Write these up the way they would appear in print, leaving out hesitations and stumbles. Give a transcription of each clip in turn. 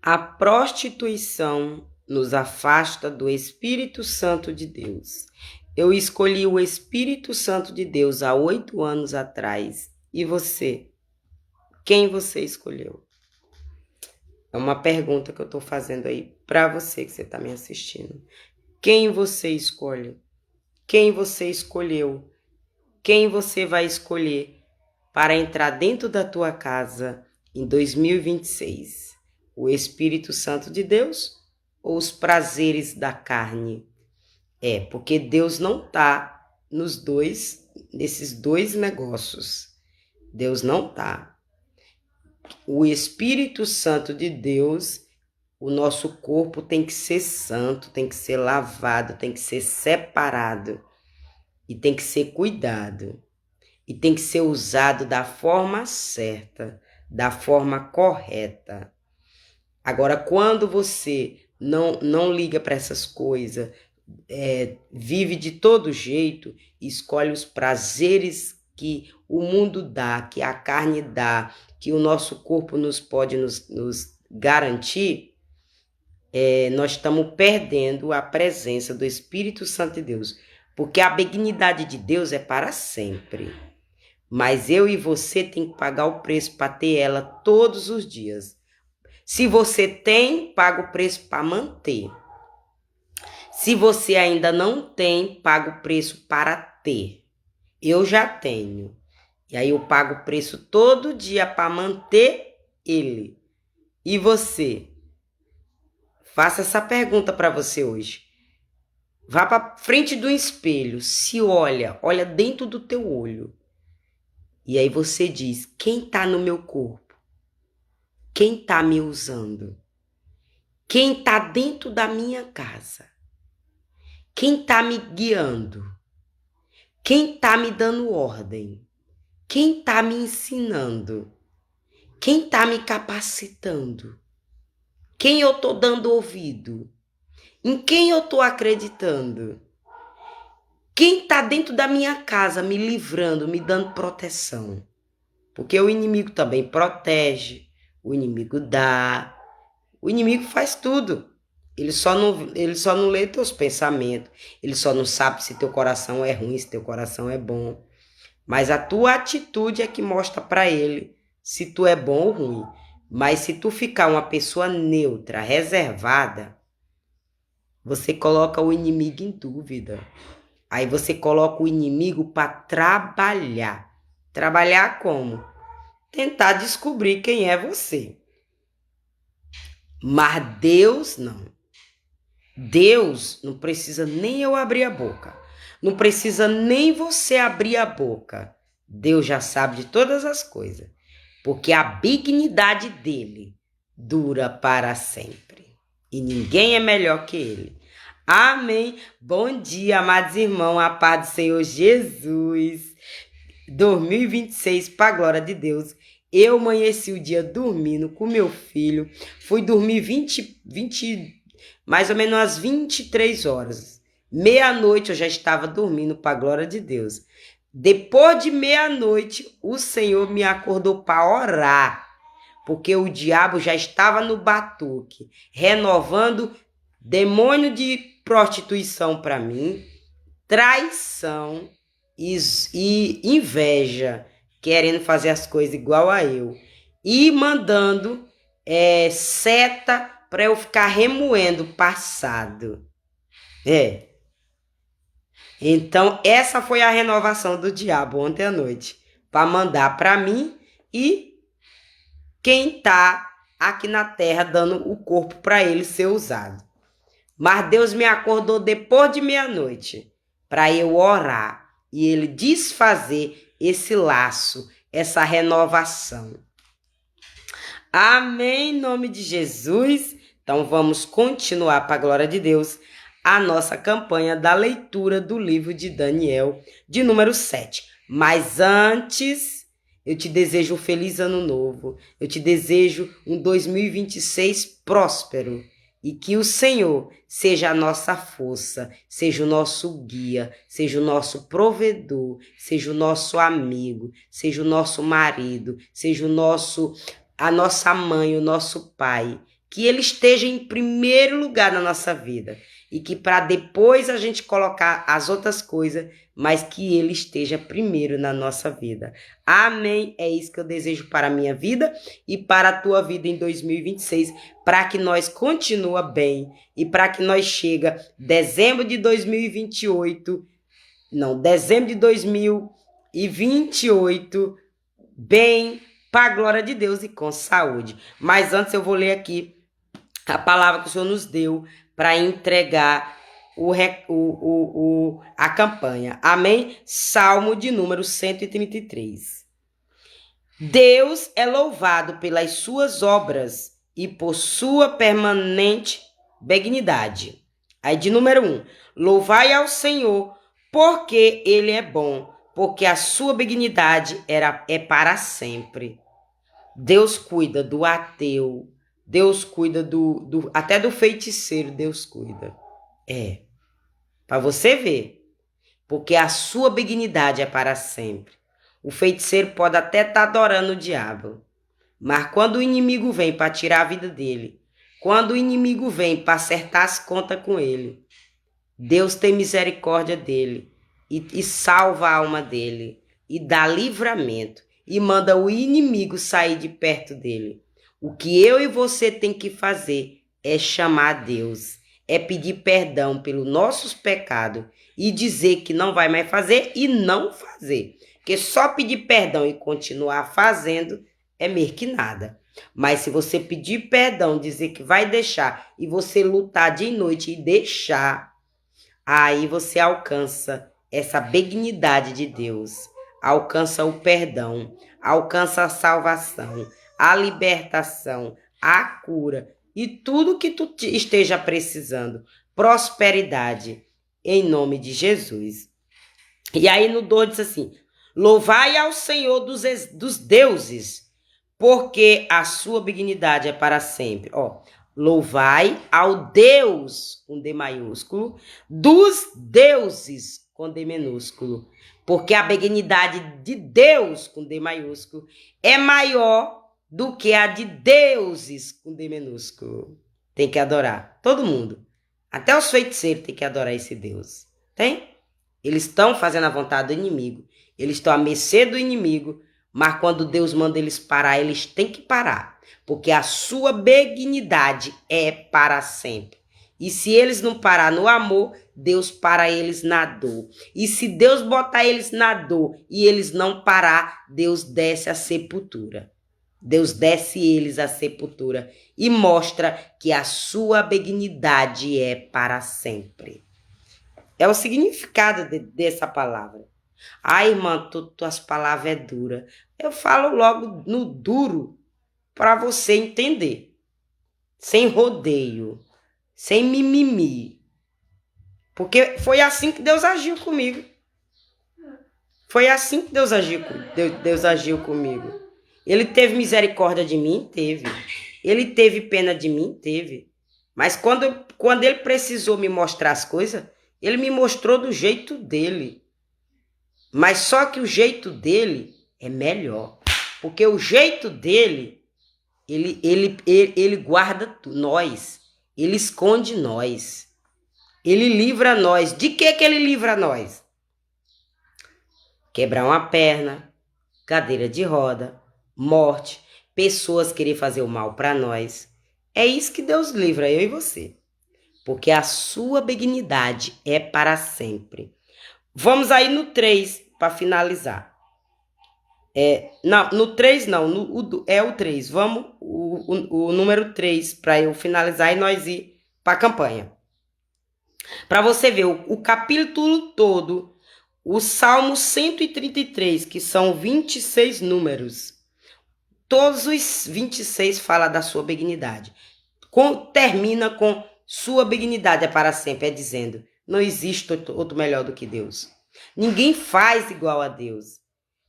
A prostituição nos afasta do Espírito Santo de Deus. Eu escolhi o Espírito Santo de Deus há 8 anos atrás. E você? Quem você escolheu? É uma pergunta que eu estou fazendo aí para você que você está me assistindo. Quem você escolhe? Quem você escolheu? Quem você vai escolher para entrar dentro da tua casa em 2026? O Espírito Santo de Deus ou os prazeres da carne? Porque Deus não está nesses dois negócios. Deus não está. O Espírito Santo de Deus, o nosso corpo tem que ser santo, tem que ser lavado, tem que ser separado e tem que ser cuidado. E tem que ser usado da forma certa, da forma correta. Agora, quando você não liga para essas coisas, vive de todo jeito, escolhe os prazeres que o mundo dá, que a carne dá, que o nosso corpo pode nos garantir, nós estamos perdendo a presença do Espírito Santo de Deus. Porque a benignidade de Deus é para sempre. Mas eu e você tem que pagar o preço para ter ela todos os dias. Se você tem, paga o preço para manter. Se você ainda não tem, paga o preço para ter. Eu já tenho. E aí eu pago o preço todo dia para manter ele. E você? Faça essa pergunta para você hoje. Vá para frente do espelho, se olha dentro do teu olho. E aí você diz, quem está no meu corpo? Quem está me usando? Quem está dentro da minha casa? Quem está me guiando? Quem está me dando ordem? Quem está me ensinando? Quem está me capacitando? Quem eu estou dando ouvido? Em quem eu estou acreditando? Quem está dentro da minha casa me livrando, me dando proteção? Porque o inimigo também protege, o inimigo dá, o inimigo faz tudo. Ele só não lê teus pensamentos, ele só não sabe se teu coração é ruim, se teu coração é bom. Mas a tua atitude é que mostra para ele se tu é bom ou ruim. Mas se tu ficar uma pessoa neutra, reservada, você coloca o inimigo em dúvida. Aí você coloca o inimigo para trabalhar. Trabalhar como? Tentar descobrir quem é você. Mas Deus não. Deus não precisa nem eu abrir a boca. Não precisa nem você abrir a boca. Deus já sabe de todas as coisas. Porque a benignidade dele dura para sempre. E ninguém é melhor que ele. Amém. Bom dia, amados irmãos. A paz do Senhor Jesus. 2026, para a glória de Deus. Eu amanheci o dia dormindo com meu filho. Fui dormir mais ou menos às 23 horas. Meia-noite eu já estava dormindo, para a glória de Deus. Depois de meia-noite, o Senhor me acordou para orar. Porque o diabo já estava no batuque, renovando demônio de prostituição para mim, traição e inveja, querendo fazer as coisas igual a eu, e mandando seta para eu ficar remoendo o passado. Então, essa foi a renovação do diabo ontem à noite, para mandar para mim e quem está aqui na terra dando o corpo para ele ser usado. Mas Deus me acordou depois de meia-noite para eu orar e ele desfazer esse laço, essa renovação. Amém, em nome de Jesus. Então vamos continuar, para a glória de Deus, a nossa campanha da leitura do livro de Daniel, de número 7. Mas antes, eu te desejo um feliz ano novo. Eu te desejo um 2026 próspero. E que o Senhor seja a nossa força, seja o nosso guia, seja o nosso provedor, seja o nosso amigo, seja o nosso marido, seja a nossa mãe, o nosso pai. que ele esteja em primeiro lugar na nossa vida. E que para depois a gente colocar as outras coisas, mas que ele esteja primeiro na nossa vida. Amém? É isso que eu desejo para a minha vida e para a tua vida em 2026, para que nós continua bem e para que nós chega dezembro de 2028, dezembro de 2028, bem, para a glória de Deus e com saúde. Mas antes eu vou ler aqui a palavra que o Senhor nos deu para entregar a campanha. Amém? Salmo de número 133. Deus é louvado pelas suas obras e por sua permanente benignidade. Aí de número 1. Louvai ao Senhor, porque Ele é bom, porque a sua benignidade é para sempre. Deus cuida do ateu, Deus cuida até do feiticeiro, Deus cuida. Para você ver. Porque a sua benignidade é para sempre. O feiticeiro pode até estar adorando o diabo. Mas quando o inimigo vem para tirar a vida dele, quando o inimigo vem para acertar as contas com ele, Deus tem misericórdia dele e salva a alma dele e dá livramento e manda o inimigo sair de perto dele. O que eu e você tem que fazer é chamar Deus, é pedir perdão pelos nossos pecados e dizer que não vai mais fazer e não fazer. Porque só pedir perdão e continuar fazendo é meio que nada. Mas se você pedir perdão, dizer que vai deixar e você lutar de noite e deixar, aí você alcança essa benignidade de Deus, alcança o perdão, alcança a salvação, a libertação, a cura e tudo que tu esteja precisando, prosperidade, em nome de Jesus. E aí no 2 diz assim, louvai ao Senhor dos deuses, porque a sua benignidade é para sempre. Louvai ao Deus, com D maiúsculo, dos deuses, com D minúsculo. Porque a benignidade de Deus, com D maiúsculo, é maior do que a de deuses, com D minúsculo. Tem que adorar, todo mundo. Até os feiticeiros têm que adorar esse Deus. Tem? Eles estão fazendo a vontade do inimigo. Eles estão à mercê do inimigo. Mas quando Deus manda eles parar, eles têm que parar. Porque a sua benignidade é para sempre. E se eles não parar no amor, Deus para eles na dor. E se Deus botar eles na dor e eles não parar, Deus desce a sepultura. Deus desce eles à sepultura e mostra que a sua benignidade é para sempre. É o significado dessa palavra. Irmã, tuas palavras é dura. Eu falo logo no duro para você entender. Sem rodeio, sem mimimi. Porque foi assim que Deus agiu comigo. Foi assim que Deus agiu comigo. Ele teve misericórdia de mim? Teve. Ele teve pena de mim? Teve. Mas quando ele precisou me mostrar as coisas, ele me mostrou do jeito dele. Mas só que o jeito dele é melhor. Porque o jeito dele, ele guarda nós. Ele esconde nós. Ele livra nós. De que ele livra nós? Quebrar uma perna, cadeira de roda, morte, pessoas querer fazer o mal para nós. É isso que Deus livra, eu e você. Porque a sua benignidade é para sempre. Vamos aí no 3 para finalizar. No 3 não, é o 3. Vamos o número 3 para eu finalizar e nós ir para a campanha. Para você ver o capítulo todo, o Salmo 133, que são 26 números. Todos os 26 falam da sua benignidade. Termina com sua benignidade é para sempre, é dizendo, não existe outro melhor do que Deus. Ninguém faz igual a Deus.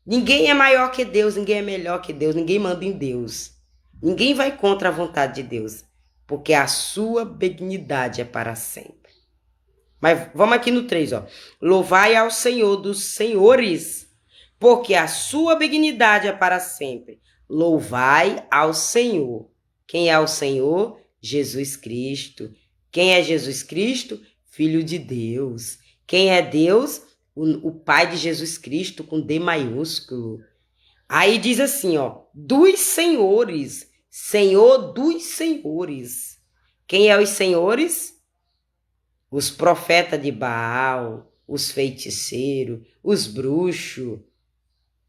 Ninguém é maior que Deus, ninguém é melhor que Deus, ninguém manda em Deus. Ninguém vai contra a vontade de Deus, porque a sua benignidade é para sempre. Mas vamos aqui no 3, ó. Louvai ao Senhor dos senhores, porque a sua benignidade é para sempre. Louvai ao Senhor. Quem é o Senhor? Jesus Cristo. Quem é Jesus Cristo? Filho de Deus. Quem é Deus? O Pai de Jesus Cristo, com D maiúsculo. Aí diz assim, ó, dos senhores, Senhor dos senhores. Quem é os senhores? Os profetas de Baal, os feiticeiros, os bruxos,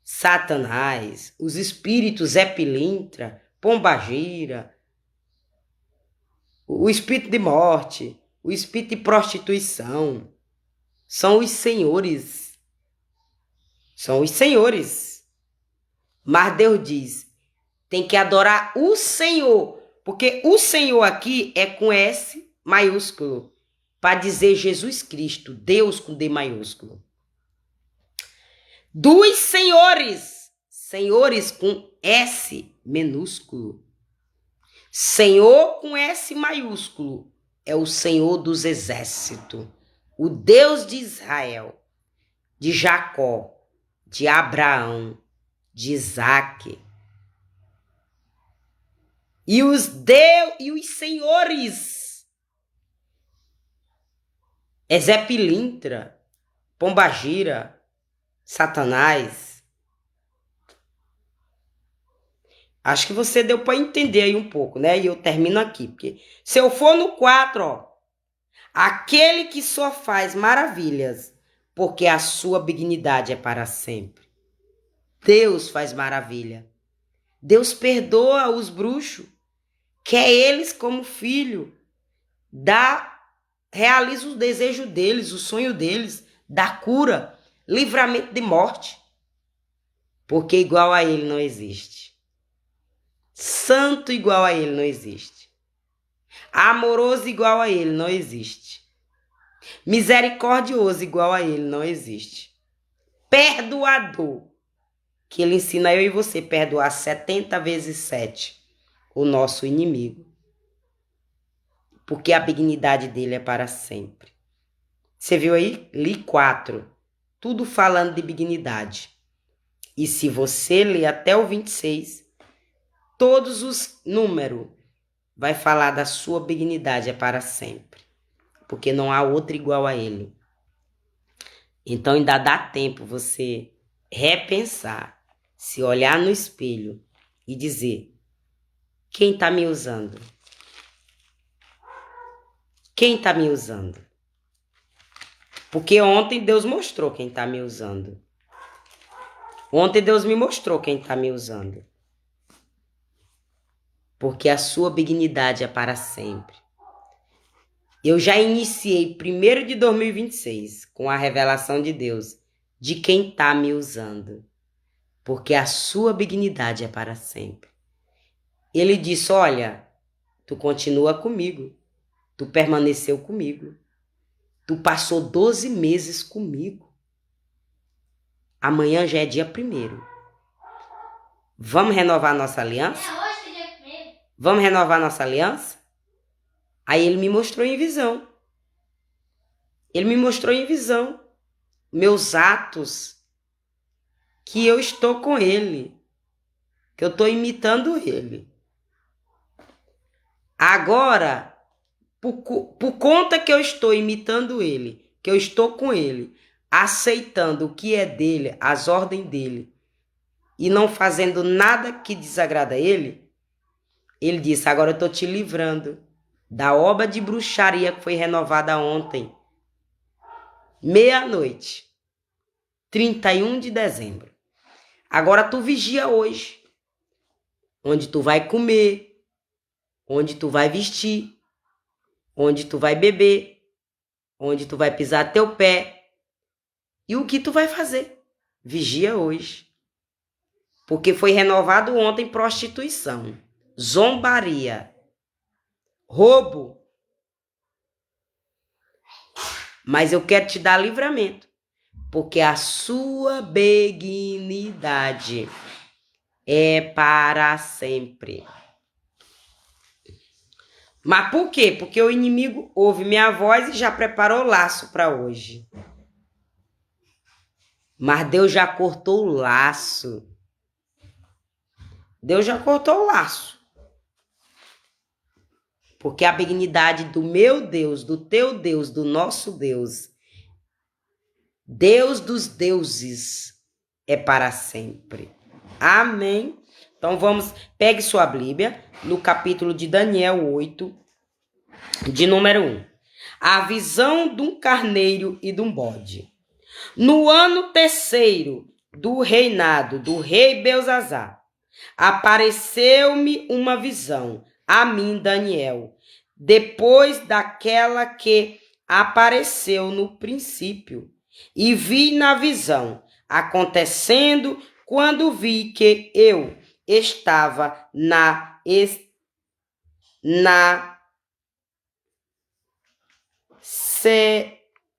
Satanás, os espíritos Zé Pilintra, Pombagira, o espírito de morte, o espírito de prostituição. São os senhores. São os senhores. Mas Deus diz, tem que adorar o Senhor, porque o Senhor aqui é com S maiúsculo, para dizer Jesus Cristo, Deus com D maiúsculo. Dos senhores, senhores com S minúsculo. Senhor com S maiúsculo é o Senhor dos exércitos, o Deus de Israel, de Jacó, de Abraão, de Isaque. E os senhores é Zé Pilintra, Pombagira, Satanás. Acho que você deu para entender aí um pouco, né? E eu termino aqui, porque se eu for no 4, ó, aquele que só faz maravilhas, porque a sua benignidade é para sempre. Deus faz maravilha. Deus perdoa os bruxos, quer eles como filho, realiza o desejo deles, o sonho deles, dá cura, livramento de morte. Porque igual a ele não existe. Santo igual a ele não existe. Amoroso igual a ele não existe. Misericordioso igual a ele não existe. Perdoador, que ele ensina eu e você perdoar 70 vezes 7 o nosso inimigo. Porque a benignidade dele é para sempre. Você viu aí? Li 4. Tudo falando de benignidade. E se você ler até o 26, todos os números vai falar da sua benignidade é para sempre. Porque não há outro igual a ele. Então ainda dá tempo você repensar, se olhar no espelho e dizer, quem está me usando? Quem está me usando? Porque ontem Deus mostrou quem está me usando. Ontem Deus me mostrou quem está me usando. Porque a sua benignidade é para sempre. Eu já iniciei 1º de 2026 com a revelação de Deus de quem está me usando. Porque a sua benignidade é para sempre. Ele disse, olha, tu continua comigo. Tu permaneceu comigo. Tu passou 12 meses comigo. Amanhã já é dia 1º. Vamos renovar nossa aliança? Hoje é dia 1º. Vamos renovar nossa aliança? Aí ele me mostrou em visão. Ele me mostrou em visão meus atos, que eu estou com ele, que eu estou imitando ele. Agora, por conta que eu estou imitando ele, que eu estou com ele, aceitando o que é dele, as ordens dele, e não fazendo nada que desagrada a ele, ele disse, agora eu estou te livrando da obra de bruxaria que foi renovada ontem, meia-noite, 31 de dezembro. Agora tu vigia hoje, onde tu vai comer, onde tu vai vestir, onde tu vai beber, onde tu vai pisar teu pé e o que tu vai fazer. Vigia hoje. Porque foi renovado ontem prostituição, zombaria, roubo. Mas eu quero te dar livramento, porque a sua benignidade é para sempre. Mas por quê? Porque o inimigo ouve minha voz e já preparou o laço para hoje. Mas Deus já cortou o laço. Deus já cortou o laço. porque a benignidade do meu Deus, do teu Deus, do nosso Deus, Deus dos deuses, é para sempre. Amém? Então pegue sua Bíblia, no capítulo de Daniel 8, de número 1. A visão de um carneiro e de um bode. No ano terceiro do reinado do rei Belzazar, apareceu-me uma visão, a mim, Daniel, depois daquela que apareceu no princípio. E vi na visão, acontecendo quando vi que eu estava na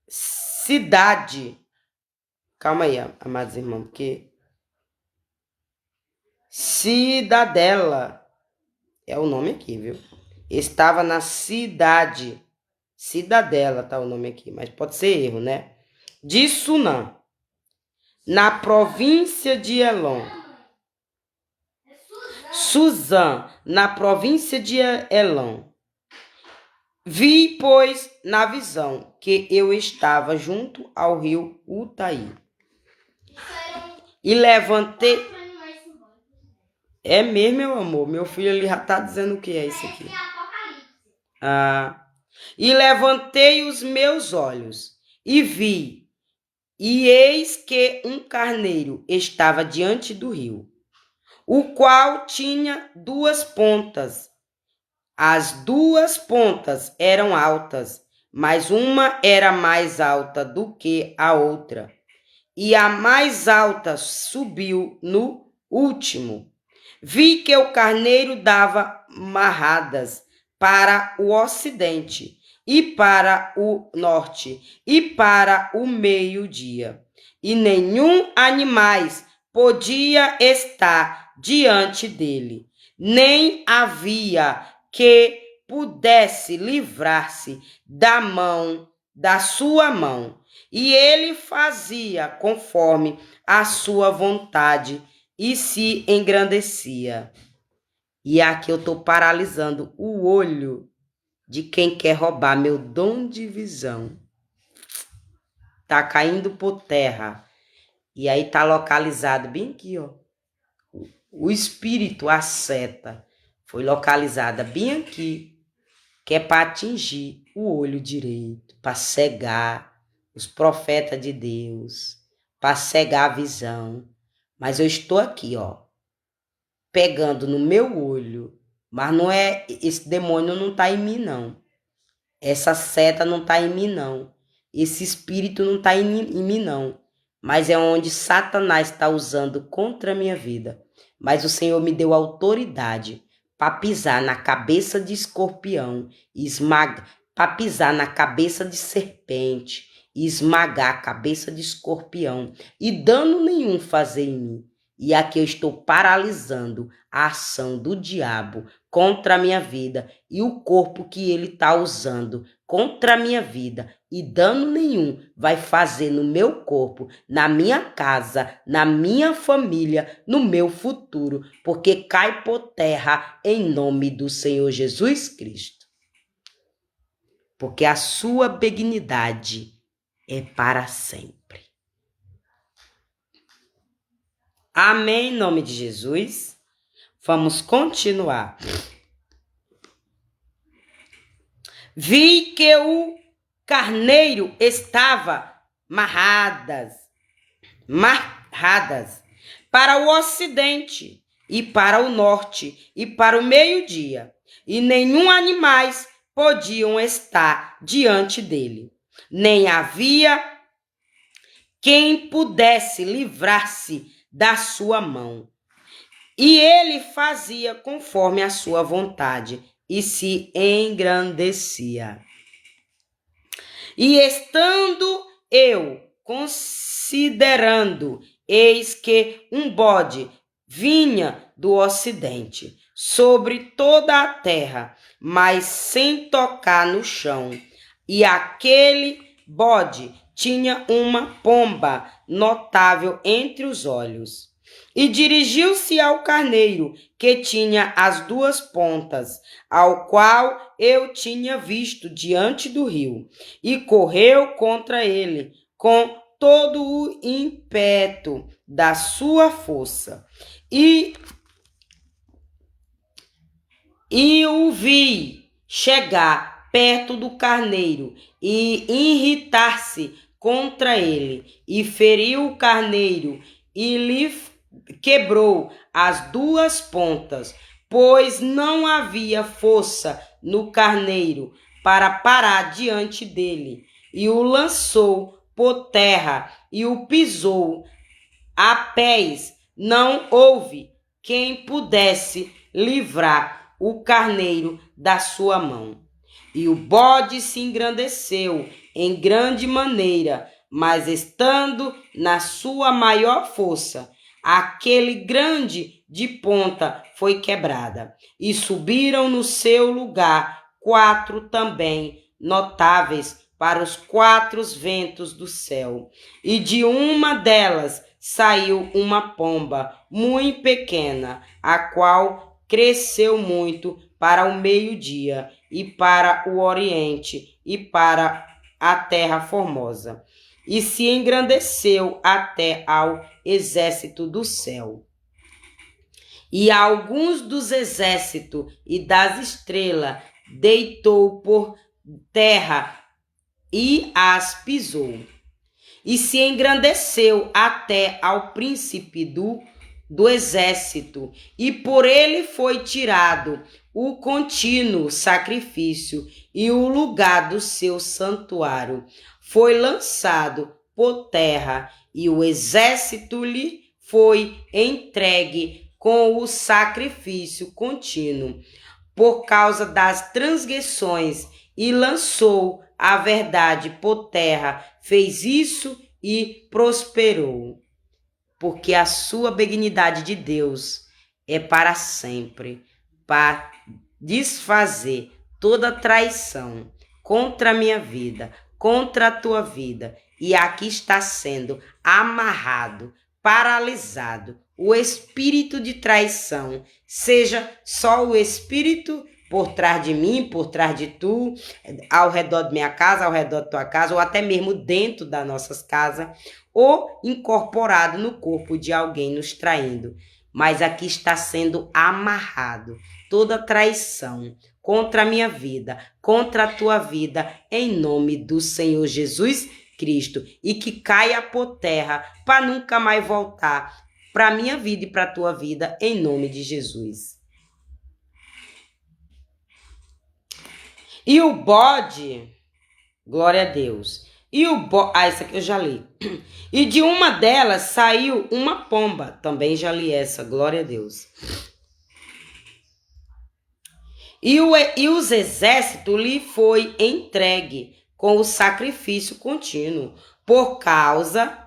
cidade. Calma aí, amados irmãos, porque cidadela é o nome aqui, viu? Estava na cidade. Cidadela tá o nome aqui, mas pode ser erro, né? De Sunã, na província de Elon. Suzã, na província de Elon. Vi, pois, na visão, que eu estava junto ao rio Utaí. E levantei... É mesmo, meu amor? Meu filho ali já tá dizendo o que é isso aqui. E levantei os meus olhos e vi, e eis que um carneiro estava diante do rio, o qual tinha 2 pontas. As 2 pontas eram altas, mas uma era mais alta do que a outra. E a mais alta subiu no último. Vi que o carneiro dava marradas para o ocidente, e para o norte, e para o meio-dia. E nenhum animal podia estar diante dele, nem havia que pudesse livrar-se da sua mão. E ele fazia conforme a sua vontade e se engrandecia. E aqui eu estou paralisando o olho de quem quer roubar meu dom de visão. Tá caindo por terra. E aí tá localizado bem aqui, ó. O espírito, a seta, foi localizada bem aqui, que é para atingir o olho direito, para cegar os profetas de Deus, para cegar a visão. Mas eu estou aqui, ó, pegando no meu olho. Mas não é, esse demônio não tá em mim, não. Essa seta não tá em mim, não. Esse espírito não tá em mim, não. Mas é onde Satanás está usando contra a minha vida. Mas o Senhor me deu autoridade para pisar na cabeça de escorpião, para pisar na cabeça de serpente, e esmagar a cabeça de escorpião, e dano nenhum fazer em mim. E aqui eu estou paralisando a ação do diabo contra a minha vida e o corpo que ele está usando contra a minha vida, e dano nenhum vai fazer no meu corpo, na minha casa, na minha família, no meu futuro, porque cai por terra em nome do Senhor Jesus Cristo. Porque a sua benignidade é para sempre. Amém, em nome de Jesus. Vamos continuar. Vi que o carneiro estava marradas para o ocidente, e para o norte, e para o meio-dia, e nenhum animais podiam estar diante dele, nem havia quem pudesse livrar-se da sua mão. E ele fazia conforme a sua vontade, e se engrandecia. E estando eu considerando, eis que um bode vinha do ocidente, sobre toda a terra, mas sem tocar no chão. E aquele bode tinha uma pomba notável entre os olhos. E dirigiu-se ao carneiro, que tinha as duas pontas, ao qual eu tinha visto diante do rio, e correu contra ele com todo o ímpeto da sua força. E o vi chegar perto do carneiro e irritar-se contra ele, e feriu o carneiro e lhe quebrou as duas pontas, pois não havia força no carneiro para parar diante dele, e o lançou por terra e o pisou a pés. Não houve quem pudesse livrar o carneiro da sua mão. E o bode se engrandeceu em grande maneira, mas estando na sua maior força, aquele grande de ponta foi quebrada, e subiram no seu lugar 4 também notáveis para os 4 ventos do céu, e de uma delas saiu uma pomba muito pequena, a qual cresceu muito para o meio-dia e para o oriente e para a terra formosa, e se engrandeceu até ao exército do céu. E alguns dos exércitos e das estrelas deitou por terra e as pisou. E se engrandeceu até ao príncipe do exército, e por ele foi tirado o contínuo sacrifício, e o lugar do seu santuário foi lançado por terra, e o exército lhe foi entregue com o sacrifício contínuo, por causa das transgressões, e lançou a verdade por terra, fez isso e prosperou. Porque a sua benignidade de Deus é para sempre, para desfazer toda traição contra a minha vida, contra a tua vida. E aqui está sendo amarrado, paralisado o espírito de traição, seja só o espírito por trás de mim, por trás de tu, ao redor de minha casa, ao redor de tua casa, ou até mesmo dentro das nossas casas, ou incorporado no corpo de alguém nos traindo. Mas aqui está sendo amarrado toda traição contra a minha vida, contra a tua vida, em nome do Senhor Jesus Cristo, e que caia por terra para nunca mais voltar para a minha vida e para a tua vida, em nome de Jesus. E o bode, glória a Deus, essa aqui eu já li. E de uma delas saiu uma pomba, também já li essa, glória a Deus. E os exércitos lhe foi entregue com o sacrifício contínuo, por causa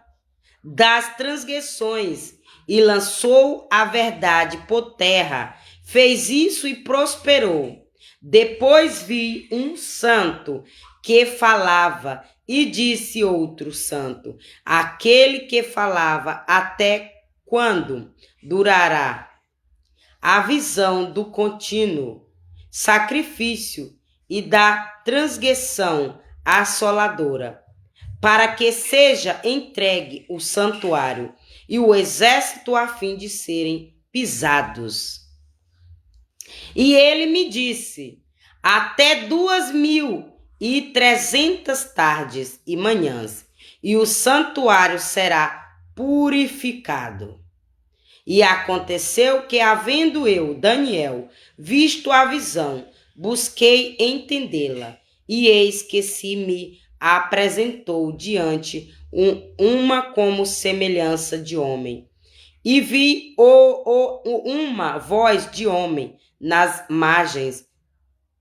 das transgressões, e lançou a verdade por terra, fez isso e prosperou. Depois vi um santo que falava, e disse outro santo, aquele que falava, até quando durará a visão do contínuo sacrifício e da transgressão assoladora, para que seja entregue o santuário e o exército a fim de serem pisados. E ele me disse, até 2.300 tardes e manhãs, e o santuário será purificado. E aconteceu que, havendo eu, Daniel, visto a visão, busquei entendê-la, e eis que se me apresentou diante uma como semelhança de homem. E vi uma voz de homem nas margens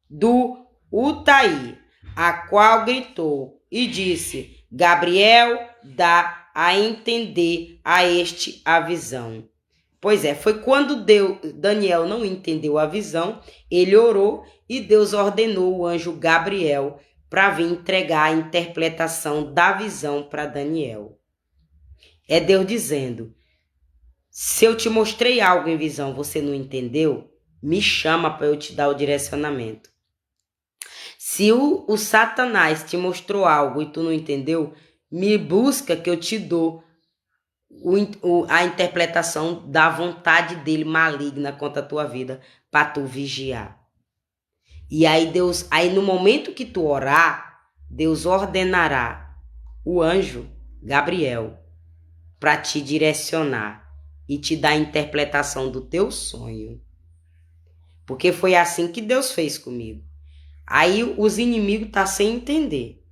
do Utaí, a qual gritou e disse, Gabriel, dá a entender a este a visão. Pois é, foi quando Daniel não entendeu a visão, ele orou e Deus ordenou o anjo Gabriel para vir entregar a interpretação da visão para Daniel. É Deus dizendo, Se eu te mostrei algo em visão, você não entendeu, me chama para eu te dar o direcionamento. Se o Satanás te mostrou algo e tu não entendeu, me busca que eu te dou a interpretação da vontade dele maligna contra a tua vida para tu vigiar. E aí aí no momento que tu orar, Deus ordenará o anjo Gabriel para te direcionar e te dar a interpretação do teu sonho. Porque foi assim que Deus fez comigo. Aí os inimigos tá sem entender.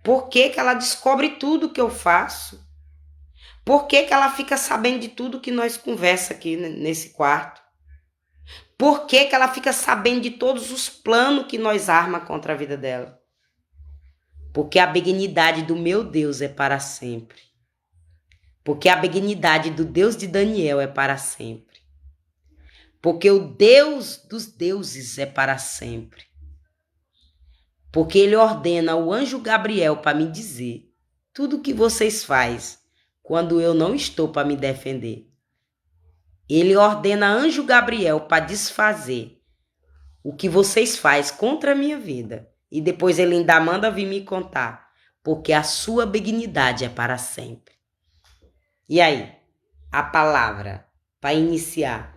Por que ela descobre tudo que eu faço? Por que ela fica sabendo de tudo que nós conversa aqui nesse quarto? Por que ela fica sabendo de todos os planos que nós arma contra a vida dela? Porque a benignidade do meu Deus é para sempre. Porque a benignidade do Deus de Daniel é para sempre. Porque o Deus dos deuses é para sempre. Porque ele ordena o anjo Gabriel para me dizer tudo o que vocês fazem quando eu não estou para me defender. Ele ordena anjo Gabriel para desfazer o que vocês fazem contra a minha vida. E depois ele ainda manda vir me contar. Porque a sua benignidade é para sempre. E aí, a palavra para iniciar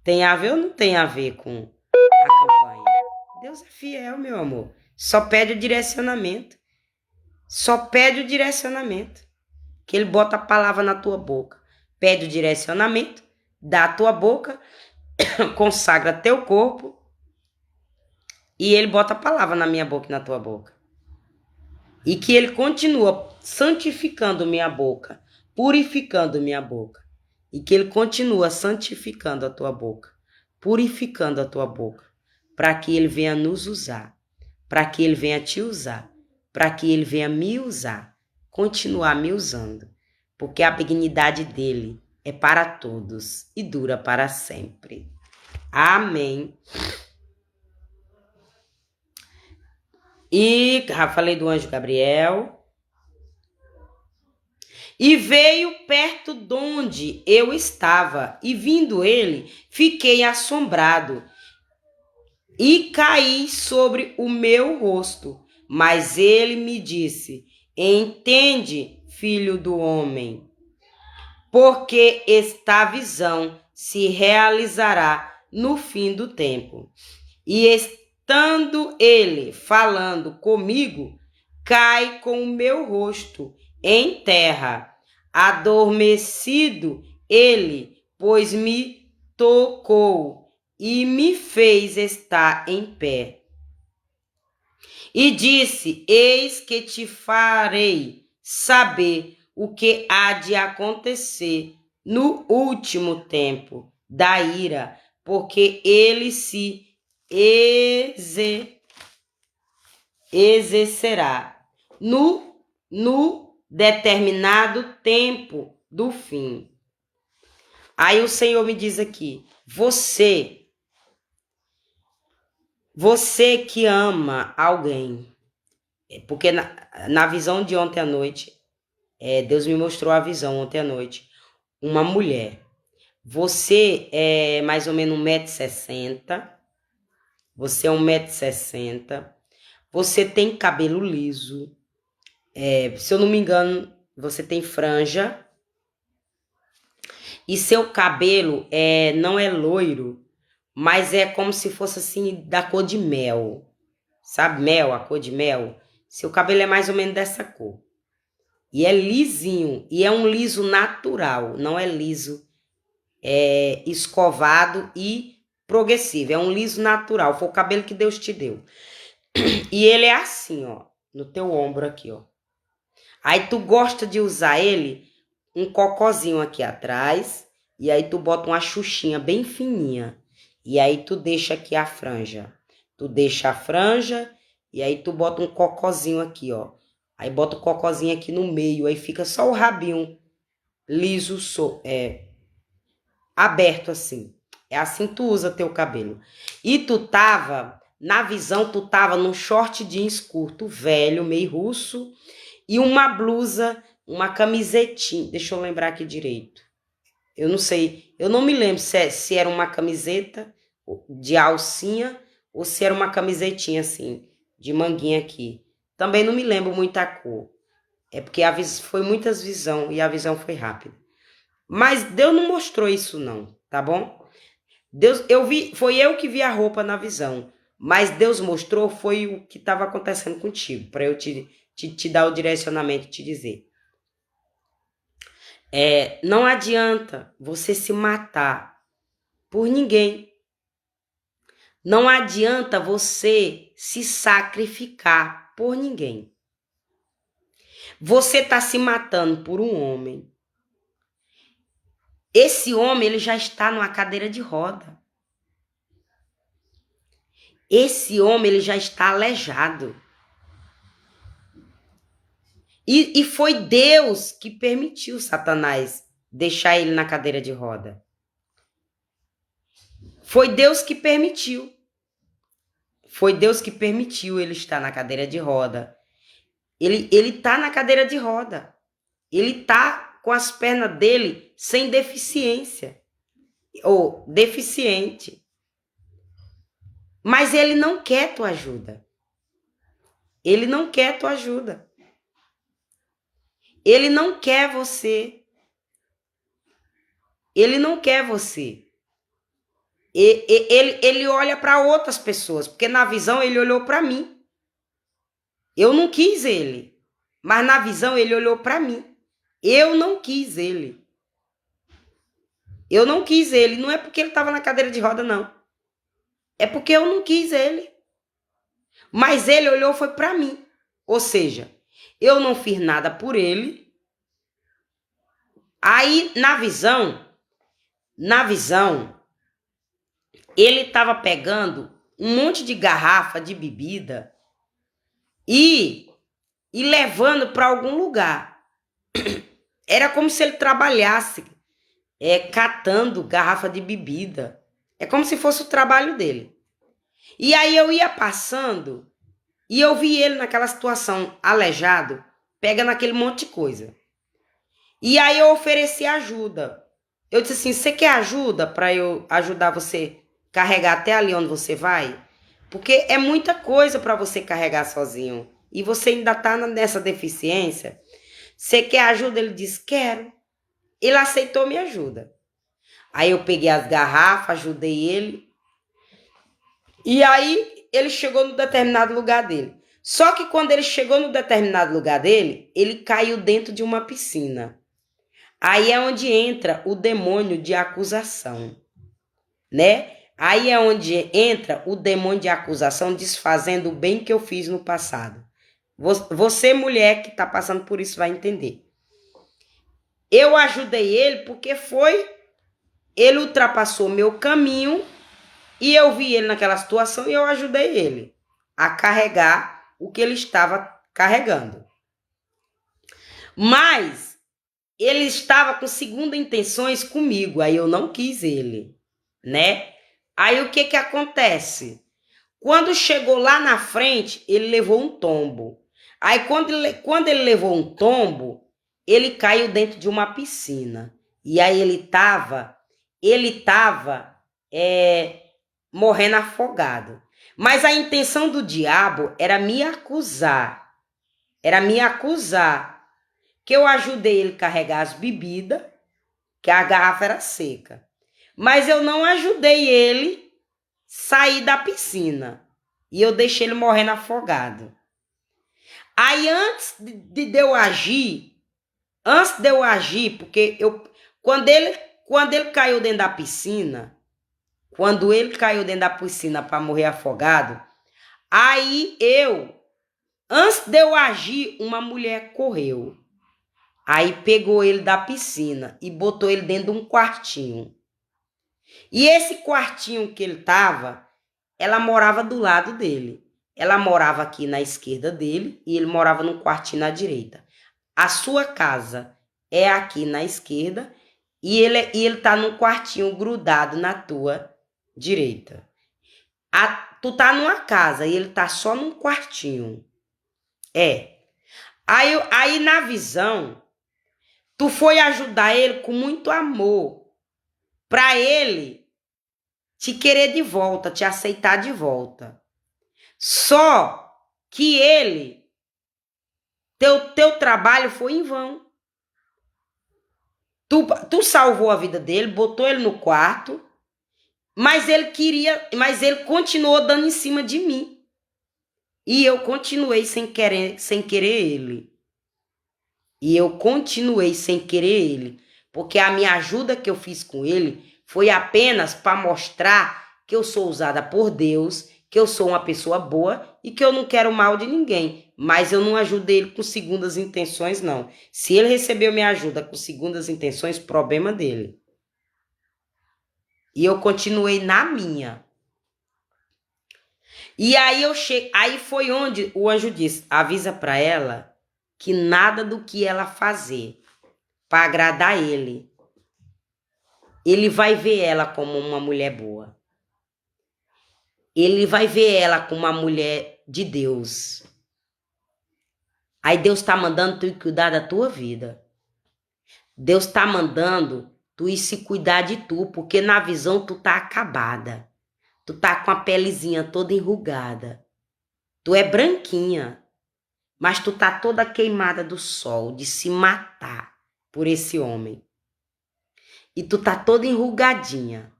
tem a ver ou não tem a ver com a campanha? Deus é fiel, meu amor. Só pede o direcionamento. Só pede o direcionamento. Que ele bota a palavra na tua boca. Pede o direcionamento, dá a tua boca, consagra teu corpo e ele bota a palavra na minha boca e na tua boca. E que ele continua santificando minha boca, purificando minha boca. E que ele continua santificando a tua boca, purificando a tua boca, para que ele venha nos usar, para que ele venha te usar, para que ele venha me usar, continuar me usando, porque a benignidade dele é para todos e dura para sempre. Amém. E já falei do anjo Gabriel. E veio perto de onde eu estava, e vindo ele, fiquei assombrado, e caí sobre o meu rosto. Mas ele me disse: entende, filho do homem, porque esta visão se realizará no fim do tempo. E estando ele falando comigo, cai com o meu rosto em terra, adormecido ele, pois me tocou e me fez estar em pé. E disse: eis que te farei saber o que há de acontecer no último tempo da ira, porque ele se exercerá no determinado tempo do fim. Aí o Senhor me diz aqui: você que ama alguém, porque na visão de ontem à noite, Deus me mostrou a visão ontem à noite, uma mulher. Você é mais ou menos 1,60 m, você é 1,60 m, você tem cabelo liso, se eu não me engano, você tem franja, e seu cabelo não é loiro, mas é como se fosse assim da cor de mel, sabe mel, a cor de mel? Seu cabelo é mais ou menos dessa cor. E é lisinho, e é um liso natural, não é liso escovado e progressivo, é um liso natural, foi o cabelo que Deus te deu. E ele é assim, ó, no teu ombro aqui, ó. Aí tu gosta de usar ele um cocozinho aqui atrás, e aí tu bota uma xuxinha bem fininha, e aí tu deixa aqui a franja. Tu deixa a franja, e aí tu bota um cocozinho aqui, ó. Aí bota o cocozinho aqui no meio, aí fica só o rabinho liso, aberto assim. É assim tu usa teu cabelo. E tu tava, na visão, tu tava num short jeans curto, velho, meio russo, e uma blusa, uma camisetinha. Deixa eu lembrar aqui direito. Eu não sei, eu não me lembro se era uma camiseta de alcinha ou se era uma camisetinha assim, de manguinha aqui. Também não me lembro muito a cor. É porque foi muitas visão e a visão foi rápida. Mas Deus não mostrou isso não, tá bom? Deus, foi eu que vi a roupa na visão, mas Deus mostrou foi o que estava acontecendo contigo, para eu te dar o direcionamento e te dizer. Não adianta você se matar por ninguém. Não adianta você se sacrificar por ninguém. Você está se matando por um homem. Esse homem, ele já está numa cadeira de roda. Esse homem, ele já está aleijado. E foi Deus que permitiu Satanás deixar ele na cadeira de roda. Foi Deus que permitiu. Foi Deus que permitiu ele estar na cadeira de roda. Ele tá na cadeira de roda. Ele tá com as pernas dele sem deficiência. Ou deficiente. Mas ele não quer tua ajuda. Ele não quer tua ajuda. Ele não quer você. Ele não quer você. Ele olha para outras pessoas, porque na visão ele olhou para mim. Eu não quis ele, mas na visão ele olhou para mim. Eu não quis ele. Eu não quis ele. Não é porque ele estava na cadeira de roda, não. É porque eu não quis ele. Mas ele olhou foi para mim. Ou seja, eu não fiz nada por ele. Aí, na visão, ele estava pegando um monte de garrafa de bebida e levando para algum lugar. Era como se ele trabalhasse catando garrafa de bebida. É como se fosse o trabalho dele. E aí eu ia passando e eu vi ele naquela situação, aleijado, pegando aquele monte de coisa. E aí eu ofereci ajuda. Eu disse assim, você quer ajuda para eu ajudar você carregar até ali onde você vai? Porque é muita coisa para você carregar sozinho. E você ainda está nessa deficiência. Você quer ajuda? Ele disse, quero. Ele aceitou minha ajuda. Aí eu peguei as garrafas, ajudei ele. E aí ele chegou no determinado lugar dele. Só que quando ele chegou no determinado lugar dele, ele caiu dentro de uma piscina. Aí é onde entra o demônio de acusação, né? Aí é onde entra o demônio de acusação desfazendo o bem que eu fiz no passado. Você, mulher que está passando por isso, vai entender. Eu ajudei ele porque ele ultrapassou meu caminho e eu vi ele naquela situação e eu ajudei ele a carregar o que ele estava carregando. Mas ele estava com segunda intenções comigo, aí eu não quis ele, né? Aí o que acontece? Quando chegou lá na frente, ele levou um tombo. Aí quando ele levou um tombo, ele caiu dentro de uma piscina. E aí ele estava morrendo afogado. Mas a intenção do diabo era me acusar. Que eu ajudei ele a carregar as bebidas, que a garrafa era seca. Mas eu não ajudei ele a sair da piscina. E eu deixei ele morrendo afogado. Aí antes de eu agir, porque quando ele caiu dentro da piscina, para morrer afogado, aí antes de eu agir, uma mulher correu. Aí pegou ele da piscina e botou ele dentro de um quartinho. E esse quartinho que ele estava, ela morava do lado dele. Ela morava aqui na esquerda dele e ele morava num quartinho na direita. A sua casa é aqui na esquerda e ele tá num quartinho grudado na tua direita. Tu tá numa casa e ele tá só num quartinho. Aí na visão, tu foi ajudar ele com muito amor. para ele te querer de volta, te aceitar de volta. Só que teu trabalho foi em vão. Tu salvou a vida dele, botou ele no quarto, mas ele continuou dando em cima de mim. E eu continuei sem querer ele. Porque a minha ajuda que eu fiz com ele foi apenas para mostrar que eu sou usada por Deus, que eu sou uma pessoa boa e que eu não quero mal de ninguém. Mas eu não ajudei ele com segundas intenções, não. Se ele recebeu minha ajuda com segundas intenções, problema dele. E eu continuei na minha. E aí foi onde o anjo disse: avisa para ela que nada do que ela fazer para agradar ele vai ver ela como uma mulher boa. Ele vai ver ela como uma mulher de Deus. Aí Deus está mandando tu ir cuidar da tua vida. Deus está mandando tu ir se cuidar de tu, porque na visão tu tá acabada. Tu tá com a pelezinha toda enrugada. Tu é branquinha, mas tu tá toda queimada do sol, de se matar por esse homem. E tu tá toda enrugadinha.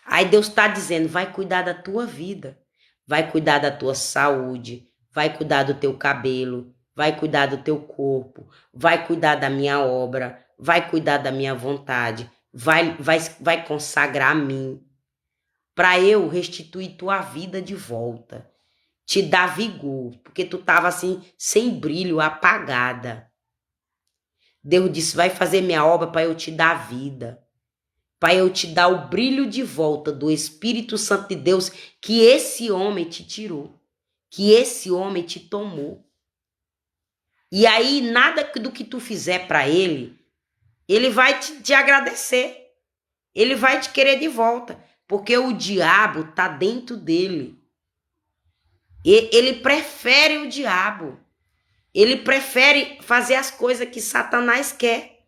Aí Deus tá dizendo, vai cuidar da tua vida. Vai cuidar da tua saúde. Vai cuidar do teu cabelo. Vai cuidar do teu corpo. Vai cuidar da minha obra. Vai cuidar da minha vontade. Vai consagrar a mim. Para eu restituir tua vida de volta. Te dar vigor. Porque tu tava assim, sem brilho, apagada. Deus disse, vai fazer minha obra para eu te dar vida. Para eu te dar o brilho de volta do Espírito Santo de Deus que esse homem te tirou. Que esse homem te tomou. E aí, nada do que tu fizer para ele vai te agradecer. Ele vai te querer de volta. Porque o diabo tá dentro dele. Ele prefere o diabo. Ele prefere fazer as coisas que Satanás quer.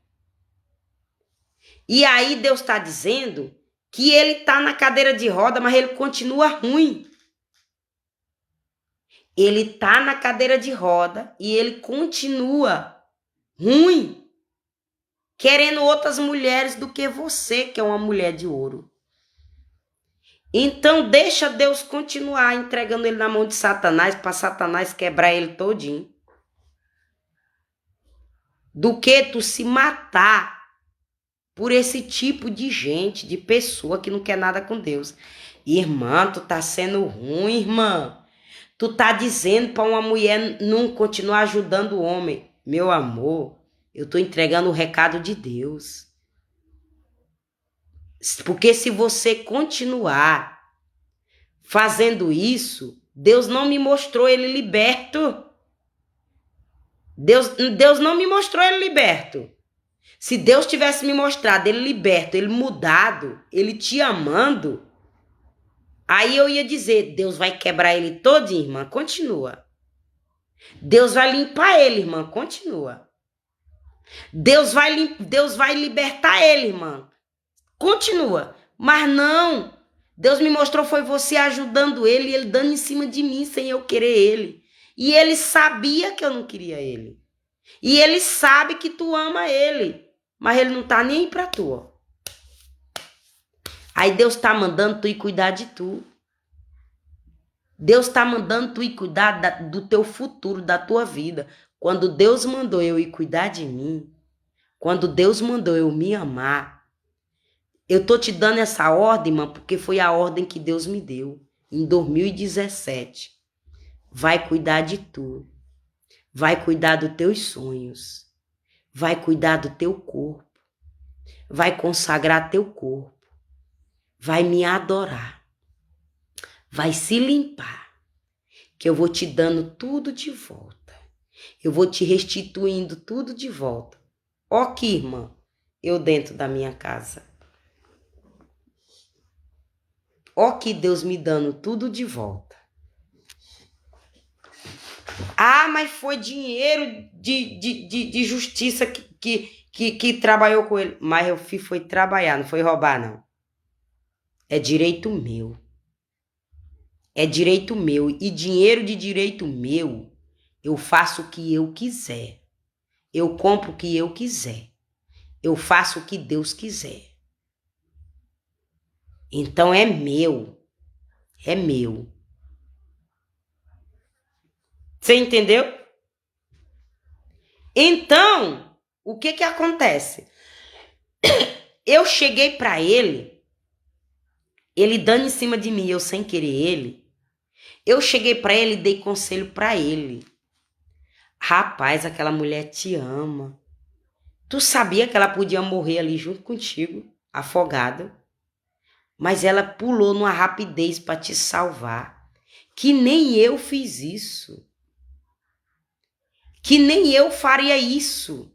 E aí Deus está dizendo que ele está na cadeira de roda, mas ele continua ruim. Ele está na cadeira de roda e ele continua ruim, querendo outras mulheres do que você, que é uma mulher de ouro. Então deixa Deus continuar entregando ele na mão de Satanás, para Satanás quebrar ele todinho. Do que tu se matar por esse tipo de gente, de pessoa que não quer nada com Deus. Irmã, tu tá sendo ruim, irmã. Tu tá dizendo para uma mulher não continuar ajudando o homem. Meu amor, eu tô entregando o recado de Deus. Porque se você continuar fazendo isso, Deus não me mostrou ele liberto. Deus não me mostrou ele liberto. Se Deus tivesse me mostrado ele liberto, ele mudado, ele te amando, aí eu ia dizer, Deus vai quebrar ele todinho, irmã, continua. Deus vai limpar ele, irmã, continua. Deus vai libertar ele, irmã, continua. Mas não, Deus me mostrou foi você ajudando ele e ele dando em cima de mim sem eu querer ele. E ele sabia que eu não queria ele. E ele sabe que tu ama ele. Mas ele não tá nem aí pra tu. Aí Deus tá mandando tu ir cuidar de tu. Deus tá mandando tu ir cuidar do teu futuro, da tua vida. Quando Deus mandou eu ir cuidar de mim, quando Deus mandou eu me amar, eu tô te dando essa ordem, irmã, porque foi a ordem que Deus me deu em 2017. Vai cuidar de tu. Vai cuidar dos teus sonhos. Vai cuidar do teu corpo. Vai consagrar teu corpo. Vai me adorar. Vai se limpar. Que eu vou te dando tudo de volta. Eu vou te restituindo tudo de volta. Ó aqui, irmã, eu dentro da minha casa. Ó que Deus me dando tudo de volta. Ah, mas foi dinheiro de justiça que trabalhou com ele. Mas eu foi trabalhar, não foi roubar, não. É direito meu. É direito meu. E dinheiro de direito meu, eu faço o que eu quiser. Eu compro o que eu quiser. Eu faço o que Deus quiser. Então é meu. É meu. Você entendeu? Então, o que acontece? Eu cheguei pra ele dando em cima de mim, eu sem querer ele. Eu cheguei pra ele e dei conselho pra ele. Rapaz, aquela mulher te ama. Tu sabia que ela podia morrer ali junto contigo, afogada? Mas ela pulou numa rapidez pra te salvar. Que nem eu fiz isso. Que nem eu faria isso.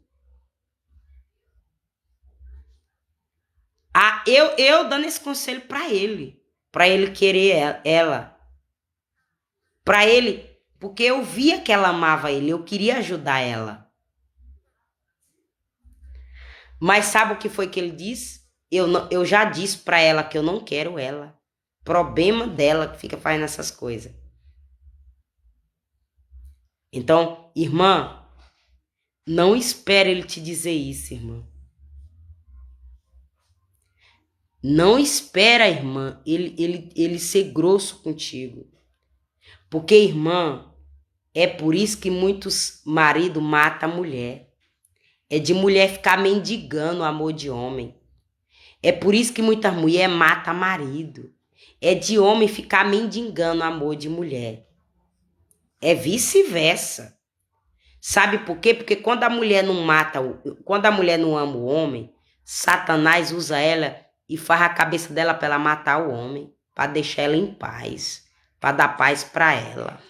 Ah, eu dando esse conselho pra ele querer ela. Pra ele, porque eu via que ela amava ele, eu queria ajudar ela. Mas sabe o que foi que ele disse? Eu já disse pra ela que eu não quero ela. Problema dela que fica fazendo essas coisas. Então, irmã, não espere ele te dizer isso, irmã. Não espera, irmã, ele ser grosso contigo. Porque, irmã, é por isso que muitos maridos matam a mulher. É de mulher ficar mendigando o amor de homem. É por isso que muitas mulheres matam marido. É de homem ficar mendigando o amor de mulher. É vice-versa. Sabe por quê? Porque quando a mulher não mata, quando a mulher não ama o homem, Satanás usa ela e faz a cabeça dela para ela matar o homem, para deixar ela em paz, para dar paz para ela.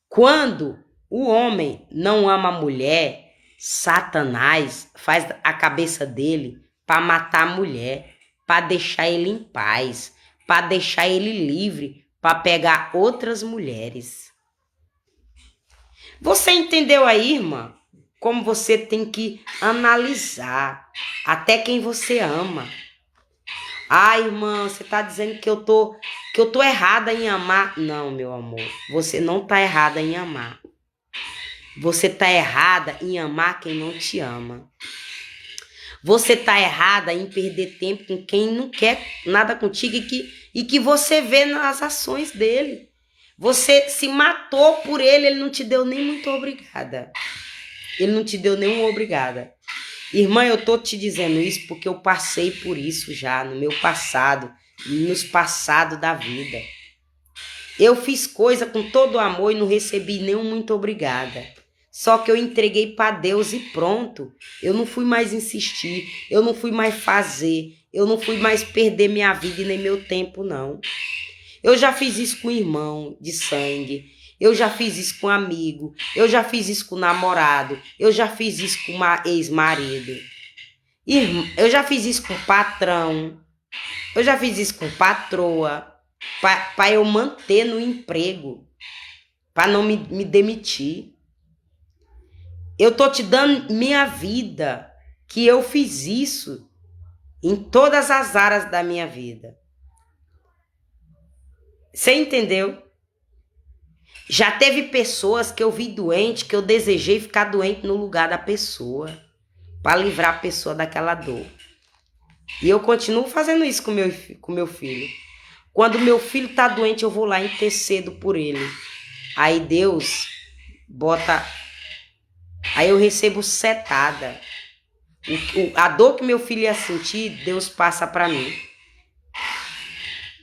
Quando o homem não ama a mulher, Satanás faz a cabeça dele para matar a mulher, para deixar ele em paz, para deixar ele livre, para pegar outras mulheres. Você entendeu aí, irmã? Como você tem que analisar até quem você ama. Ah, irmã, você tá dizendo que eu tô errada em amar? Não, meu amor, você não tá errada em amar. Você tá errada em amar quem não te ama. Você tá errada em perder tempo com quem não quer nada contigo e que você vê nas ações dele. Você se matou por ele não te deu nem muito obrigada. Ele não te deu nenhum obrigada. Irmã, eu tô te dizendo isso porque eu passei por isso já no meu passado, nos passados da vida. Eu fiz coisa com todo amor e não recebi nenhum muito obrigada. Só que eu entreguei para Deus e pronto. Eu não fui mais insistir, eu não fui mais fazer, eu não fui mais perder minha vida e nem meu tempo, não. Eu já fiz isso com irmão de sangue, eu já fiz isso com amigo, eu já fiz isso com namorado, eu já fiz isso com ex-marido, eu já fiz isso com patrão, eu já fiz isso com patroa, para eu manter no emprego, para não me demitir. Eu tô te dando minha vida, que eu fiz isso em todas as áreas da minha vida. Você entendeu? Já teve pessoas que eu vi doente, que eu desejei ficar doente no lugar da pessoa, para livrar a pessoa daquela dor. E eu continuo fazendo isso com meu filho. Quando meu filho tá doente, eu vou lá e intercedo por ele. Aí Deus bota... Aí eu recebo setada. A dor que meu filho ia sentir, Deus passa para mim.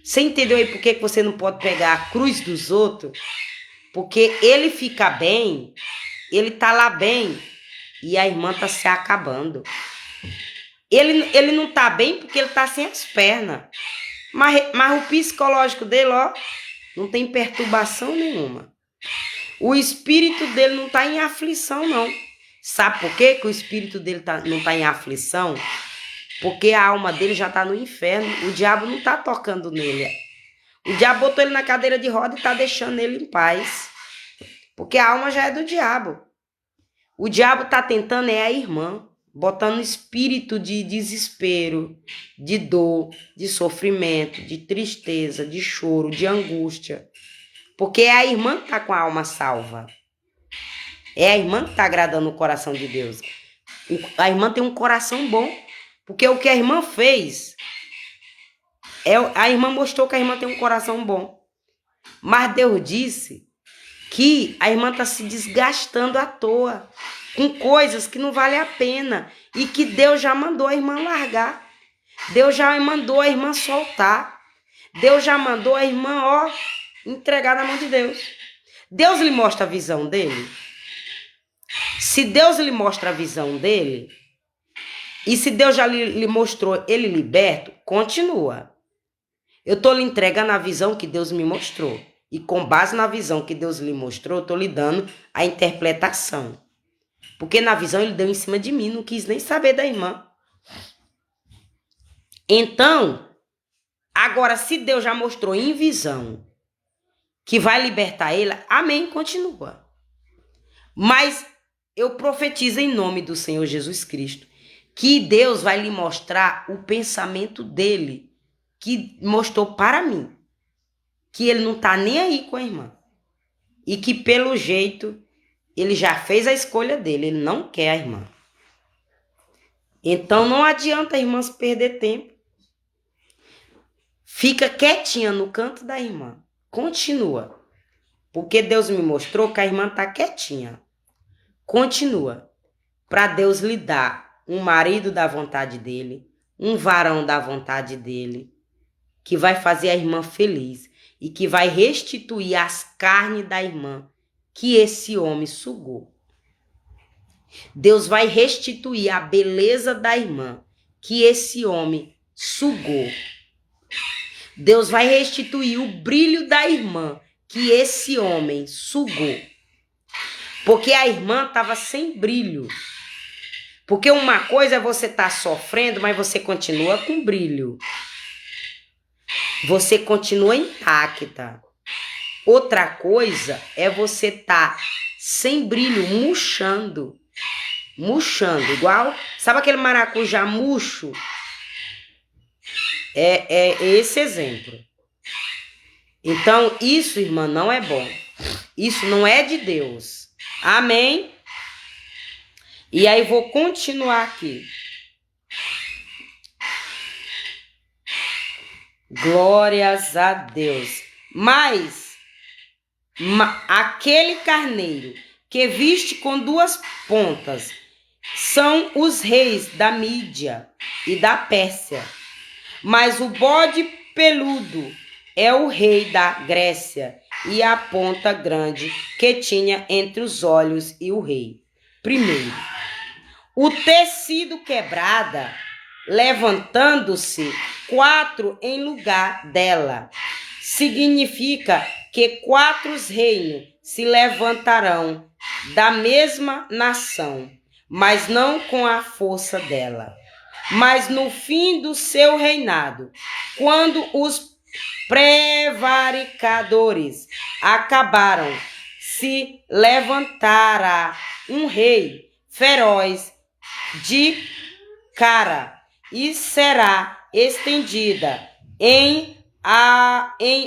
Você entendeu aí por que você não pode pegar a cruz dos outros? Porque ele fica bem, ele tá lá bem e a irmã tá se acabando. Ele não tá bem porque ele tá sem as pernas. Mas o psicológico dele, ó, não tem perturbação nenhuma. O espírito dele não tá em aflição, não. Sabe por quê que o espírito dele não tá em aflição? Porque a alma dele já tá no inferno. O diabo não tá tocando nele. O diabo botou ele na cadeira de roda e tá deixando ele em paz. Porque a alma já é do diabo. O diabo tá tentando a irmã, botando espírito de desespero, de dor, de sofrimento, de tristeza, de choro, de angústia. Porque é a irmã que tá com a alma salva. É a irmã que tá agradando o coração de Deus. A irmã tem um coração bom. Porque o que a irmã fez, a irmã mostrou que a irmã tem um coração bom. Mas Deus disse que a irmã está se desgastando à toa, com coisas que não valem a pena. E que Deus já mandou a irmã largar. Deus já mandou a irmã soltar. Deus já mandou a irmã, entregar na mão de Deus. Deus lhe mostra a visão dele. Se Deus lhe mostra a visão dele, e se Deus já lhe mostrou ele liberto, continua. Eu estou lhe entregando a visão que Deus me mostrou. E com base na visão que Deus lhe mostrou, eu estou lhe dando a interpretação. Porque na visão ele deu em cima de mim, não quis nem saber da irmã. Então, agora se Deus já mostrou em visão que vai libertar ele, amém, continua. Mas eu profetizo em nome do Senhor Jesus Cristo que Deus vai lhe mostrar o pensamento dele, que mostrou para mim, que ele não está nem aí com a irmã. E que pelo jeito, ele já fez a escolha dele, ele não quer a irmã. Então não adianta a irmã se perder tempo. Fica quietinha no canto da irmã. Continua. Porque Deus me mostrou que a irmã está quietinha. Continua. Para Deus lhe dar um marido da vontade dele, um varão da vontade dele, que vai fazer a irmã feliz e que vai restituir as carnes da irmã que esse homem sugou. Deus vai restituir a beleza da irmã que esse homem sugou. Deus vai restituir o brilho da irmã que esse homem sugou. Porque a irmã estava sem brilho. Porque uma coisa é você estar sofrendo, mas você continua com brilho. Você continua intacta. Outra coisa é você estar sem brilho, murchando. Murchando, igual... Sabe aquele maracujá murcho? É esse exemplo. Então, isso, irmã, não é bom. Isso não é de Deus. Amém? E aí, vou continuar aqui. Glórias a Deus. Mas aquele carneiro que viste com duas pontas são os reis da Mídia e da Pérsia. Mas o bode peludo é o rei da Grécia e a ponta grande que tinha entre os olhos e o rei. Primeiro, o tecido quebrada, levantando-se 4 em lugar dela. Significa que 4 reinos se levantarão da mesma nação, mas não com a força dela. Mas no fim do seu reinado, quando os prevaricadores acabaram, se levantará um rei feroz de cara e será estendida em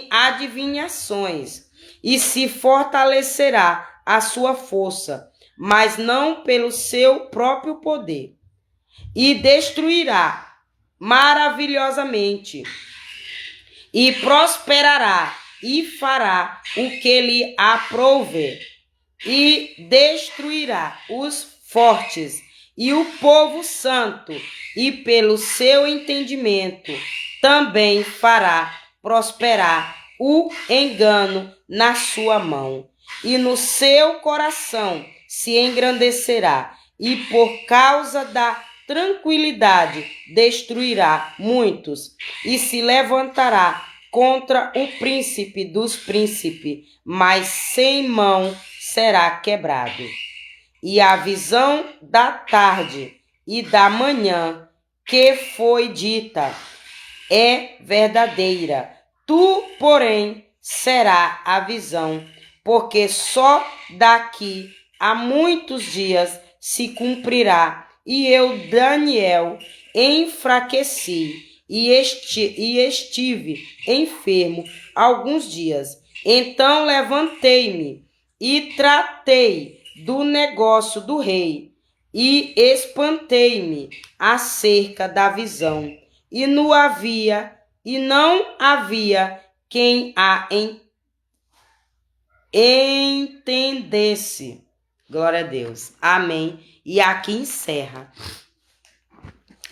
adivinhações e se fortalecerá a sua força, mas não pelo seu próprio poder, e destruirá maravilhosamente e prosperará e fará o que lhe aprouver e destruirá os fortes e o povo santo, e pelo seu entendimento também fará prosperar o engano na sua mão, e no seu coração se engrandecerá, e por causa da tranquilidade destruirá muitos, e se levantará contra o príncipe dos príncipes, mas sem mão será quebrado. E a visão da tarde e da manhã que foi dita é verdadeira. Tu, porém, será a visão, porque só daqui há muitos dias se cumprirá. E eu, Daniel, enfraqueci e estive enfermo alguns dias. Então levantei-me e tratei do negócio do rei e espantei-me acerca da visão. E não havia quem a entendesse. Glória a Deus. Amém. E aqui encerra.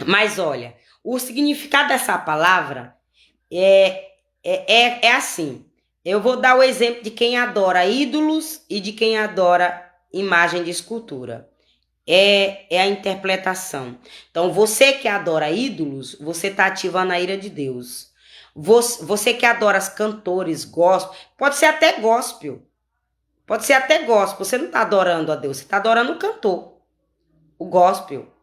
Mas olha, o significado dessa palavra é assim. Eu vou dar o exemplo de quem adora ídolos e de quem adora imagem de escultura. É a interpretação. Então, você que adora ídolos, você está ativando a ira de Deus. Você que adora os cantores, gospel, pode ser até gospel. Pode ser até gospel. Você não está adorando a Deus, você está adorando o cantor, o gospel.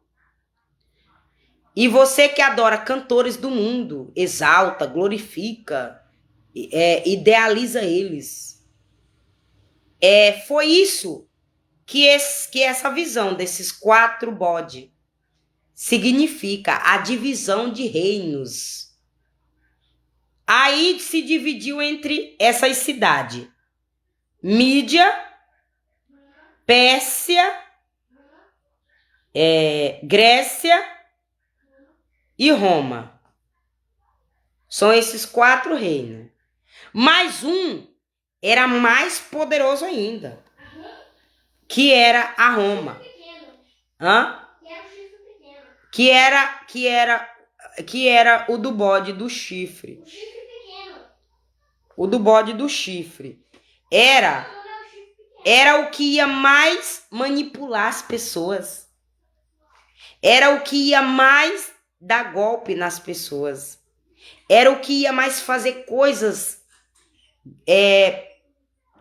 E você que adora cantores do mundo, exalta, glorifica, idealiza eles. Foi isso que essa visão desses 4 bodes significa a divisão de reinos. Aí se dividiu entre essas cidades: Mídia, Pérsia, Grécia e Roma. São esses 4 reinos. Mas um era mais poderoso ainda, que era a Roma. Que era o do bode do chifre. O do bode do chifre. Era o que ia mais manipular as pessoas. Era o que ia mais dar golpe nas pessoas. Era o que ia mais fazer coisas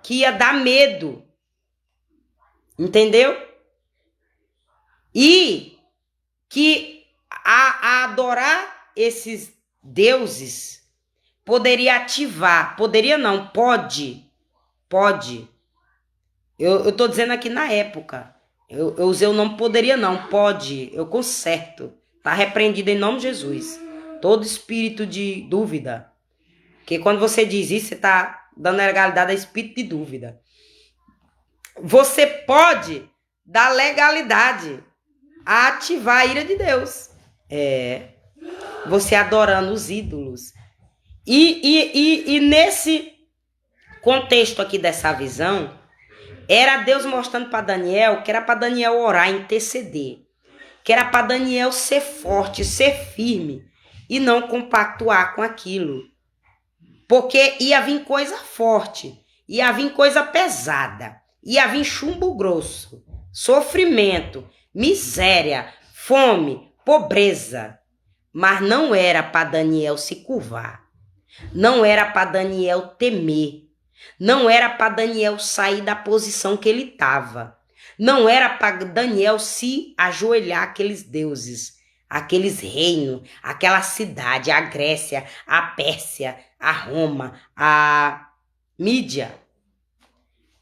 que ia dar medo. Entendeu? E que a adorar esses deuses poderia ativar, poderia não, pode. Eu tô dizendo aqui na época, eu usei o nome poderia não, pode, eu conserto, tá repreendido em nome de Jesus, todo espírito de dúvida, porque quando você diz isso, você tá dando legalidade a espírito de dúvida. Você pode dar legalidade a ativar a ira de Deus. Você adorando os ídolos. E nesse contexto aqui dessa visão, era Deus mostrando para Daniel que era para Daniel orar, interceder. Que era para Daniel ser forte, ser firme e não compactuar com aquilo. Porque ia vir coisa forte, ia vir coisa pesada, ia vir chumbo grosso, sofrimento, miséria, fome, pobreza. Mas não era para Daniel se curvar. Não era para Daniel temer. Não era para Daniel sair da posição que ele estava. Não era para Daniel se ajoelhar àqueles deuses, aqueles reinos, aquela cidade, a Grécia, a Pérsia, a Roma, a Mídia.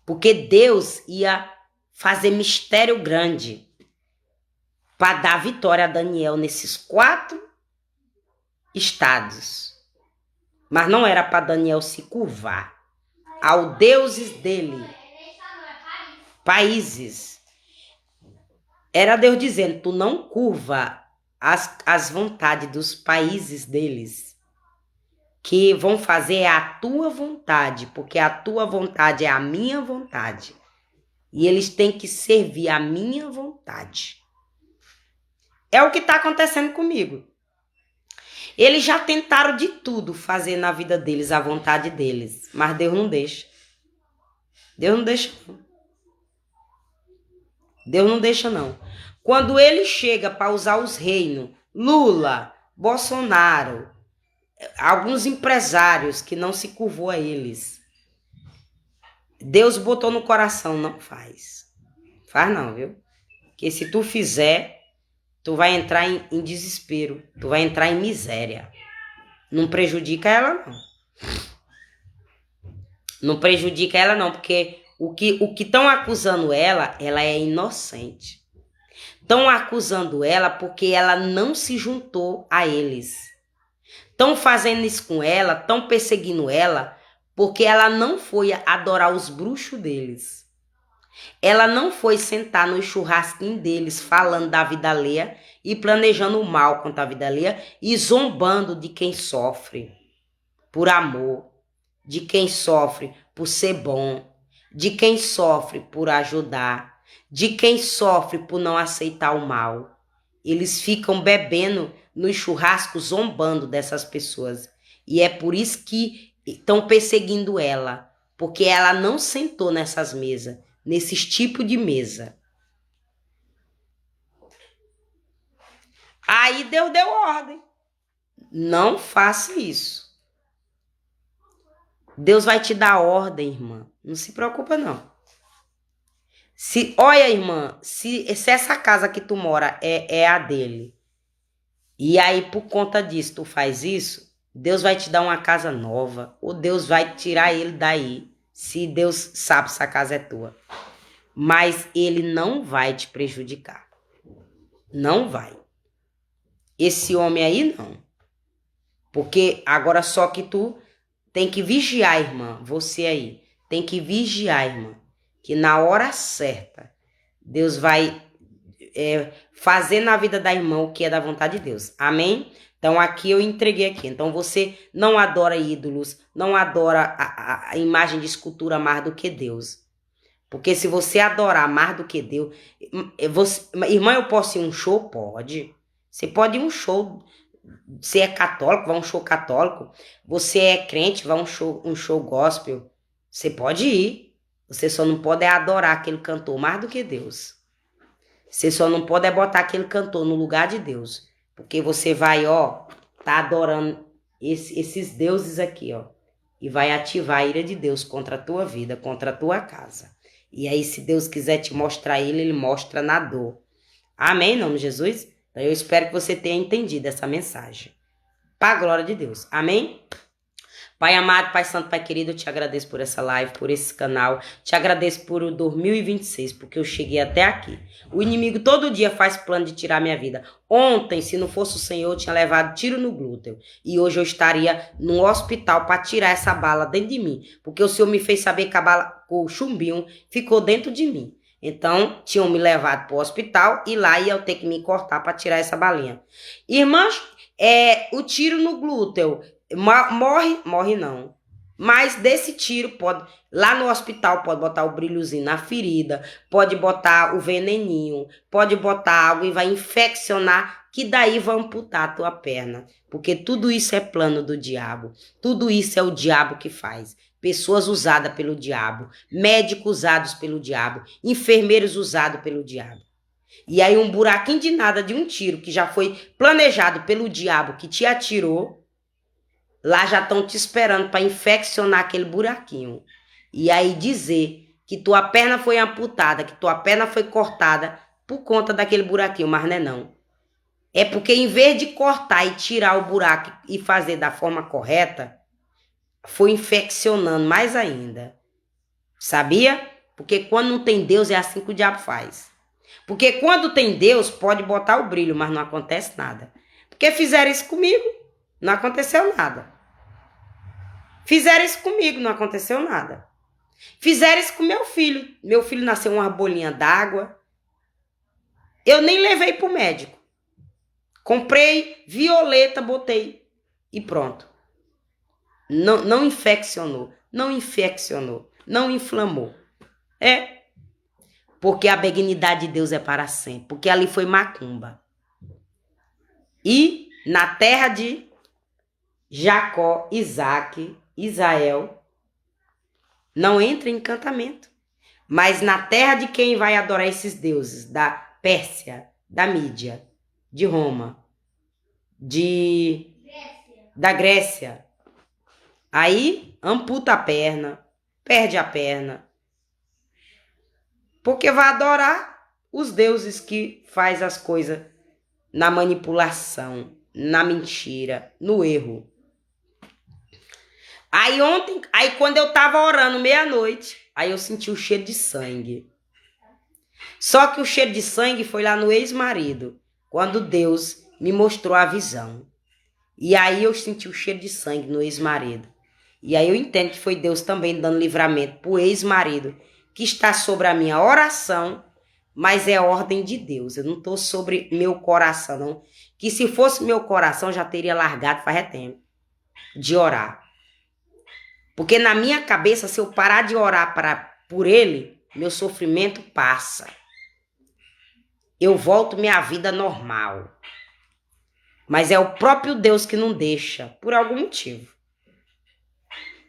Porque Deus ia fazer mistério grande para dar vitória a Daniel nesses 4 estados. Mas não era para Daniel se curvar aos deuses dele. Países. Era Deus dizendo, tu não curva as vontades dos países deles. Que vão fazer a tua vontade, porque a tua vontade é a minha vontade. E eles têm que servir a minha vontade. É o que está acontecendo comigo. Eles já tentaram de tudo fazer na vida deles a vontade deles, mas Deus não deixa. Deus não deixa não. Deus não deixa não. Quando ele chega para usar os reinos, Lula, Bolsonaro, alguns empresários que não se curvou a eles, Deus botou no coração, não faz. Faz não, viu? Porque se tu fizer, tu vai entrar em desespero, tu vai entrar em miséria. Não prejudica ela, não. Não prejudica ela, não, porque O que estão acusando ela é inocente. Estão acusando ela porque ela não se juntou a eles. Estão fazendo isso com ela, estão perseguindo ela porque ela não foi adorar os bruxos deles. Ela não foi sentar no churrasquinho deles falando da vida alheia e planejando o mal contra a vida alheia e zombando de quem sofre por amor, de quem sofre por ser bom, de quem sofre por ajudar, de quem sofre por não aceitar o mal. Eles ficam bebendo nos churrascos, zombando dessas pessoas. E é por isso que estão perseguindo ela, porque ela não sentou nessas mesas, nesses tipos de mesa. Aí Deus deu ordem. Não faça isso. Deus vai te dar ordem, irmã. Não se preocupa, não. Olha, irmã, se essa casa que tu mora é a dele, e aí por conta disso tu faz isso, Deus vai te dar uma casa nova, ou Deus vai tirar ele daí, se Deus sabe se a casa é tua. Mas ele não vai te prejudicar. Não vai. Esse homem aí, não. Porque agora só que tu tem que vigiar, irmã. Você aí. Tem que vigiar, irmã. Que na hora certa, Deus vai fazer na vida da irmã o que é da vontade de Deus. Amém? Então aqui eu entreguei aqui. Então você não adora ídolos, não adora a imagem de escultura mais do que Deus. Porque se você adorar mais do que Deus... irmã, eu posso ir a um show? Pode. Você pode ir a um show... Você é católico, vai a um show católico. Você é crente, vai a um show gospel. Você pode ir. Você só não pode adorar aquele cantor mais do que Deus. Você só não pode botar aquele cantor no lugar de Deus. Porque você vai, tá adorando esses deuses aqui, e vai ativar a ira de Deus contra a tua vida, contra a tua casa. E aí, se Deus quiser te mostrar ele mostra na dor. Amém, em nome de Jesus? Eu espero que você tenha entendido essa mensagem. Para a glória de Deus. Amém? Pai amado, Pai santo, Pai querido, eu te agradeço por essa live, por esse canal. Te agradeço por o 2026, porque eu cheguei até aqui. O inimigo todo dia faz plano de tirar minha vida. Ontem, se não fosse o Senhor, eu tinha levado tiro no glúteo. E hoje eu estaria no hospital para tirar essa bala dentro de mim. Porque o Senhor me fez saber que a bala, o chumbinho, ficou dentro de mim. Então, tinham me levado para o hospital e lá ia eu ter que me cortar para tirar essa balinha. Irmãs, o tiro no glúteo, morre não. Mas desse tiro, lá no hospital, pode botar o brilhozinho na ferida, pode botar o veneninho, pode botar água e vai infeccionar, que daí vai amputar a tua perna. Porque tudo isso é plano do diabo. Tudo isso é o diabo que faz. Pessoas usadas pelo diabo, médicos usados pelo diabo, enfermeiros usados pelo diabo. E aí um buraquinho de nada de um tiro que já foi planejado pelo diabo que te atirou, lá já estão te esperando para infeccionar aquele buraquinho. E aí dizer que tua perna foi amputada, que tua perna foi cortada por conta daquele buraquinho, mas não é não. É porque em vez de cortar e tirar o buraco e fazer da forma correta, foi infeccionando mais ainda. Sabia? Porque quando não tem Deus é assim que o diabo faz. Porque quando tem Deus pode botar o brilho, mas não acontece nada. Porque fizeram isso comigo, não aconteceu nada. Fizeram isso comigo, não aconteceu nada. Fizeram isso com meu filho. Meu filho nasceu uma bolinha d'água. Eu nem levei pro médico. Comprei violeta, botei e pronto. Não infeccionou, não inflamou. Porque a benignidade de Deus é para sempre. Porque ali foi macumba. E na terra de Jacó, Isaac, Israel, não entra em encantamento. Mas na terra de quem vai adorar esses deuses, da Pérsia, da Mídia, de Roma, da Grécia, aí amputa a perna, perde a perna. Porque vai adorar os deuses que faz as coisas na manipulação, na mentira, no erro. Aí quando eu tava orando meia-noite, Aí eu senti o cheiro de sangue. Só que o cheiro de sangue foi lá no ex-marido, quando Deus me mostrou a visão. E aí eu senti o cheiro de sangue no ex-marido. E aí eu entendo que foi Deus também dando livramento pro ex-marido, que está sobre a minha oração, mas é ordem de Deus. Eu não estou sobre meu coração, não. Que se fosse meu coração, já teria largado faz tempo de orar. Porque na minha cabeça, se eu parar de orar por ele, meu sofrimento passa. Eu volto minha vida normal. Mas é o próprio Deus que não deixa, por algum motivo.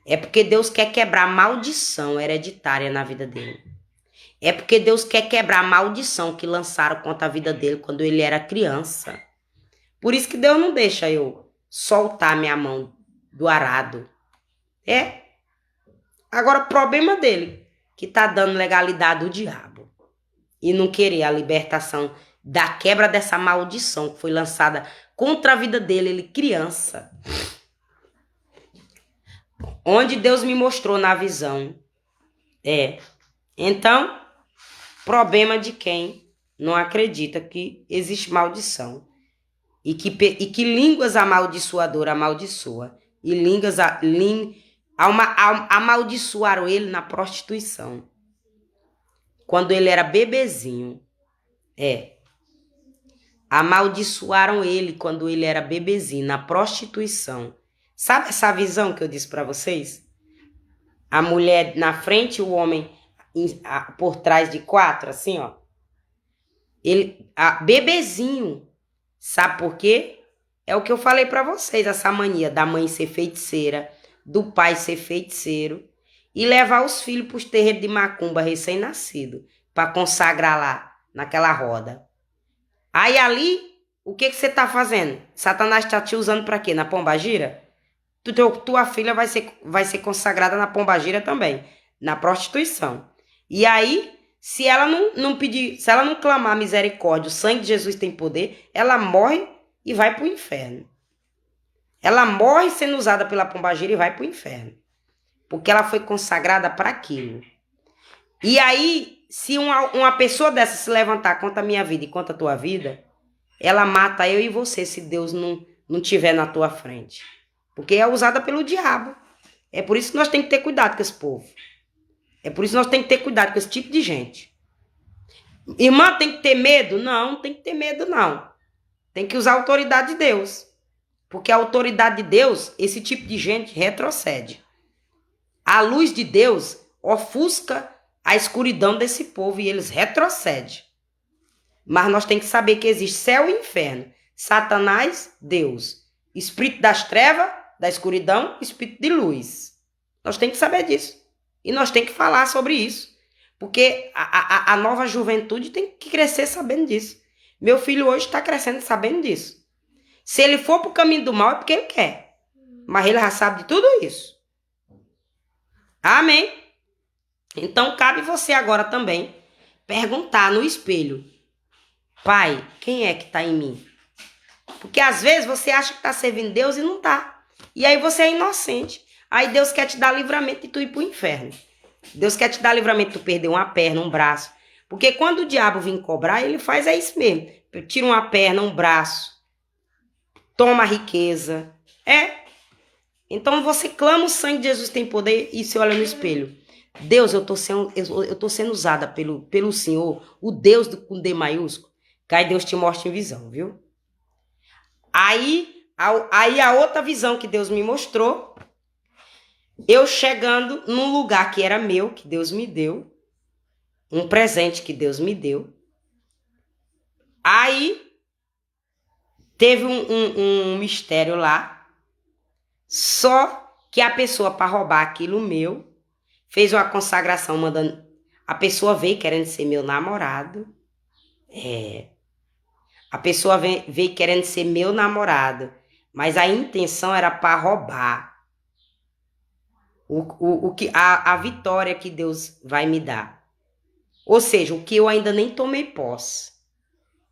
É porque Deus quer quebrar a maldição hereditária na vida dele. É porque Deus quer quebrar a maldição que lançaram contra a vida dele quando ele era criança. Por isso que Deus não deixa eu soltar minha mão do arado. Agora o problema dele, que tá dando legalidade ao diabo. E não querer a libertação da quebra dessa maldição que foi lançada contra a vida dele, ele criança. Onde Deus me mostrou na visão. Então, problema de quem não acredita que existe maldição. E que línguas amaldiçoadoras amaldiçoa. E línguas amaldiçoaram ele na prostituição. Quando ele era bebezinho. Amaldiçoaram ele quando ele era bebezinho, na prostituição. Sabe essa visão que eu disse para vocês? A mulher na frente e o homem por trás de quatro, assim, ó. Bebezinho. Sabe por quê? É o que eu falei para vocês, essa mania da mãe ser feiticeira, do pai ser feiticeiro e levar os filhos para os terreiros de macumba recém-nascido, para consagrar lá, naquela roda. Aí ali, o que você tá fazendo? Satanás tá te usando para quê? Na pombagira? Tua filha vai ser consagrada na pombagira também, na prostituição. E aí, se ela não pedir, se ela não clamar misericórdia, o sangue de Jesus tem poder, ela morre e vai pro inferno. Ela morre sendo usada pela pombagira e vai pro inferno. Porque ela foi consagrada para aquilo. E aí, se uma pessoa dessa se levantar contra a minha vida e contra a tua vida, ela mata eu e você se Deus não tiver na tua frente. Porque é usada pelo diabo. É por isso que nós temos que ter cuidado com esse povo. É por isso que nós temos que ter cuidado com esse tipo de gente. Irmã, tem que ter medo? Não tem que ter medo, não. Tem que usar a autoridade de Deus. Porque a autoridade de Deus, esse tipo de gente retrocede. A luz de Deus ofusca a escuridão desse povo e eles retrocedem. Mas nós temos que saber que existe céu e inferno. Satanás, Deus. Espírito das trevas, da escuridão, espírito de luz. Nós temos que saber disso. E nós temos que falar sobre isso. Porque a nova juventude tem que crescer sabendo disso. Meu filho hoje está crescendo sabendo disso. Se ele for para o caminho do mal é porque ele quer. Mas ele já sabe de tudo isso. Amém? Então cabe você agora também perguntar no espelho. Pai, quem é que está em mim? Porque às vezes você acha que está servindo Deus e não está. E aí você é inocente. Aí Deus quer te dar livramento de tu ir para o inferno. Deus quer te dar livramento de tu perder uma perna, um braço. Porque quando o diabo vem cobrar, ele faz isso mesmo. Tira uma perna, um braço. Toma a riqueza. Então você clama, o sangue de Jesus tem poder e se olha no espelho. Deus, eu tô sendo usada pelo Senhor, o Deus com D maiúsculo. Que aí Deus te mostra em visão, viu? Aí a outra visão que Deus me mostrou, eu chegando num lugar que era meu, que Deus me deu, um presente que Deus me deu. Aí teve um mistério lá, só que a pessoa, para roubar aquilo meu, fez uma consagração mandando. A pessoa veio querendo ser meu namorado. A pessoa veio querendo ser meu namorado. Mas a intenção era para roubar a vitória que Deus vai me dar. Ou seja, o que eu ainda nem tomei posse.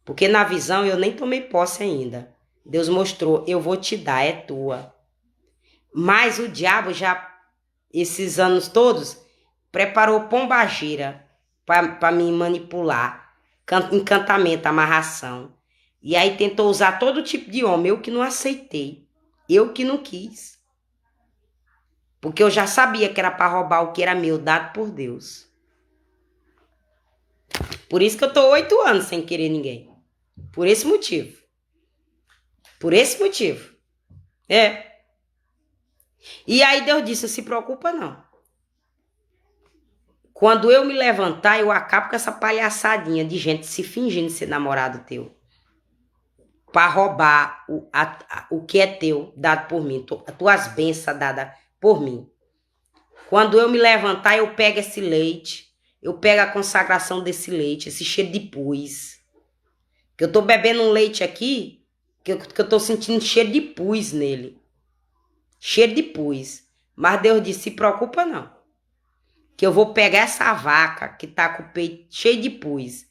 Porque na visão eu nem tomei posse ainda. Deus mostrou, eu vou te dar, é tua. Mas o diabo já, esses anos todos, preparou pombagira para me manipular, encantamento, amarração. E aí tentou usar todo tipo de homem, eu que não aceitei, eu que não quis. Porque eu já sabia que era para roubar o que era meu, dado por Deus. Por isso que eu tô 8 anos sem querer ninguém. Por esse motivo. Por esse motivo. É. E aí Deus disse, não se preocupa não. Quando eu me levantar, eu acabo com essa palhaçadinha de gente se fingindo ser namorado teu. Para roubar o que é teu, dado por mim. As tuas bênçãos dadas por mim. Quando eu me levantar, eu pego esse leite. Eu pego a consagração desse leite, esse cheiro de pus. Que eu tô bebendo um leite aqui, que eu tô sentindo cheiro de pus nele. Cheiro de pus. Mas Deus disse, se preocupa não. Que eu vou pegar essa vaca que tá com o peito cheio de pus.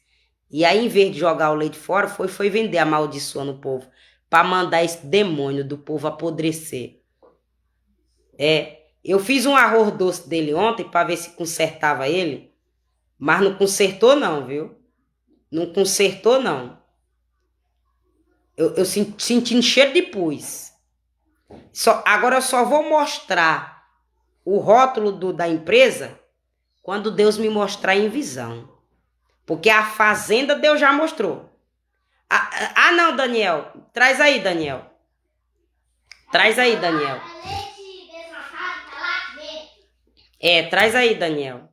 E aí, em vez de jogar o leite fora, foi vender a maldição no povo. Para mandar esse demônio do povo apodrecer. Eu fiz um arroz doce dele ontem para ver se consertava ele. Mas não consertou não, viu? Não consertou não. Eu sentindo cheiro de pus. Agora eu só vou mostrar o rótulo da empresa quando Deus me mostrar em visão. Porque a fazenda Deus já mostrou. Não, Daniel. Traz aí, Daniel. Traz aí, Daniel. Traz aí, Daniel.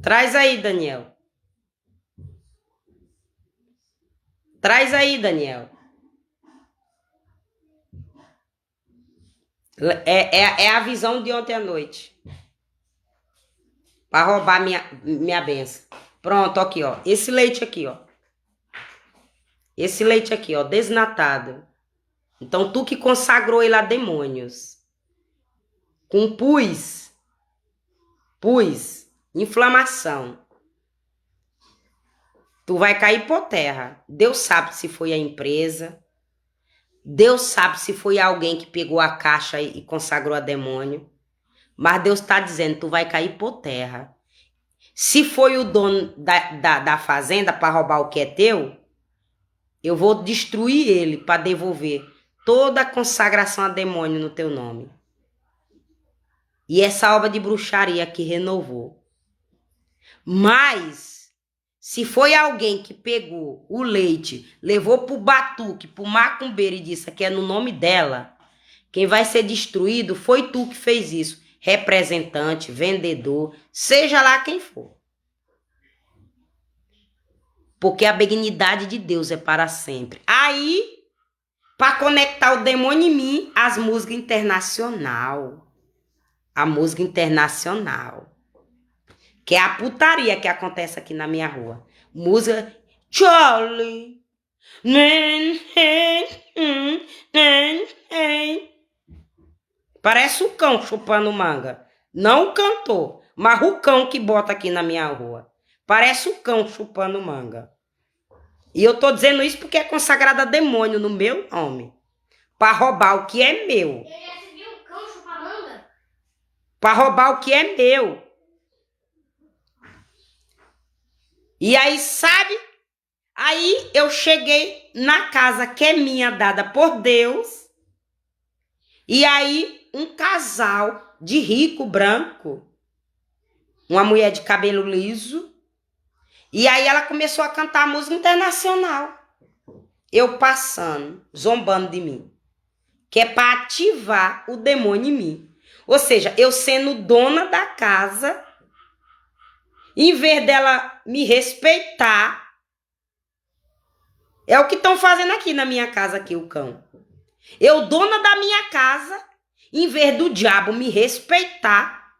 Traz aí, Daniel. Traz aí, Daniel. É a visão de ontem à noite. Para roubar minha benção. Pronto, aqui, ó. Esse leite aqui, ó. Esse leite aqui, ó, desnatado. Então, tu que consagrou ele a demônios. Com pus, inflamação. Tu vai cair por terra. Deus sabe se foi a empresa. Deus sabe se foi alguém que pegou a caixa e consagrou a demônio. Mas Deus está dizendo, tu vai cair por terra. Se foi o dono da fazenda para roubar o que é teu, eu vou destruir ele para devolver toda a consagração a demônio no teu nome. E essa obra de bruxaria que renovou. Mas, se foi alguém que pegou o leite, levou pro batuque, pro macumbeiro e disse que é no nome dela, quem vai ser destruído foi tu que fez isso. Representante, vendedor, seja lá quem for. Porque a benignidade de Deus é para sempre. Aí, para conectar o demônio em mim, as músicas internacional. A música internacional. Que é a putaria que acontece aqui na minha rua. Música Charlie. Parece o cão chupando manga. Não o cantor, mas o cão que bota aqui na minha rua. Parece o cão chupando manga. E eu tô dizendo isso porque é consagrado a demônio no meu nome. Para roubar o que é meu. Eu já viu o cão chupar manga? Para roubar o que é meu. E aí, sabe? Aí eu cheguei na casa que é minha, dada por Deus. E aí, um casal de rico branco. Uma mulher de cabelo liso. E aí ela começou a cantar música internacional. Eu passando, zombando de mim. Que é para ativar o demônio em mim. Ou seja, eu sendo dona da casa, em vez dela me respeitar, é o que estão fazendo aqui na minha casa, aqui o cão. Eu, dona da minha casa, em vez do diabo me respeitar,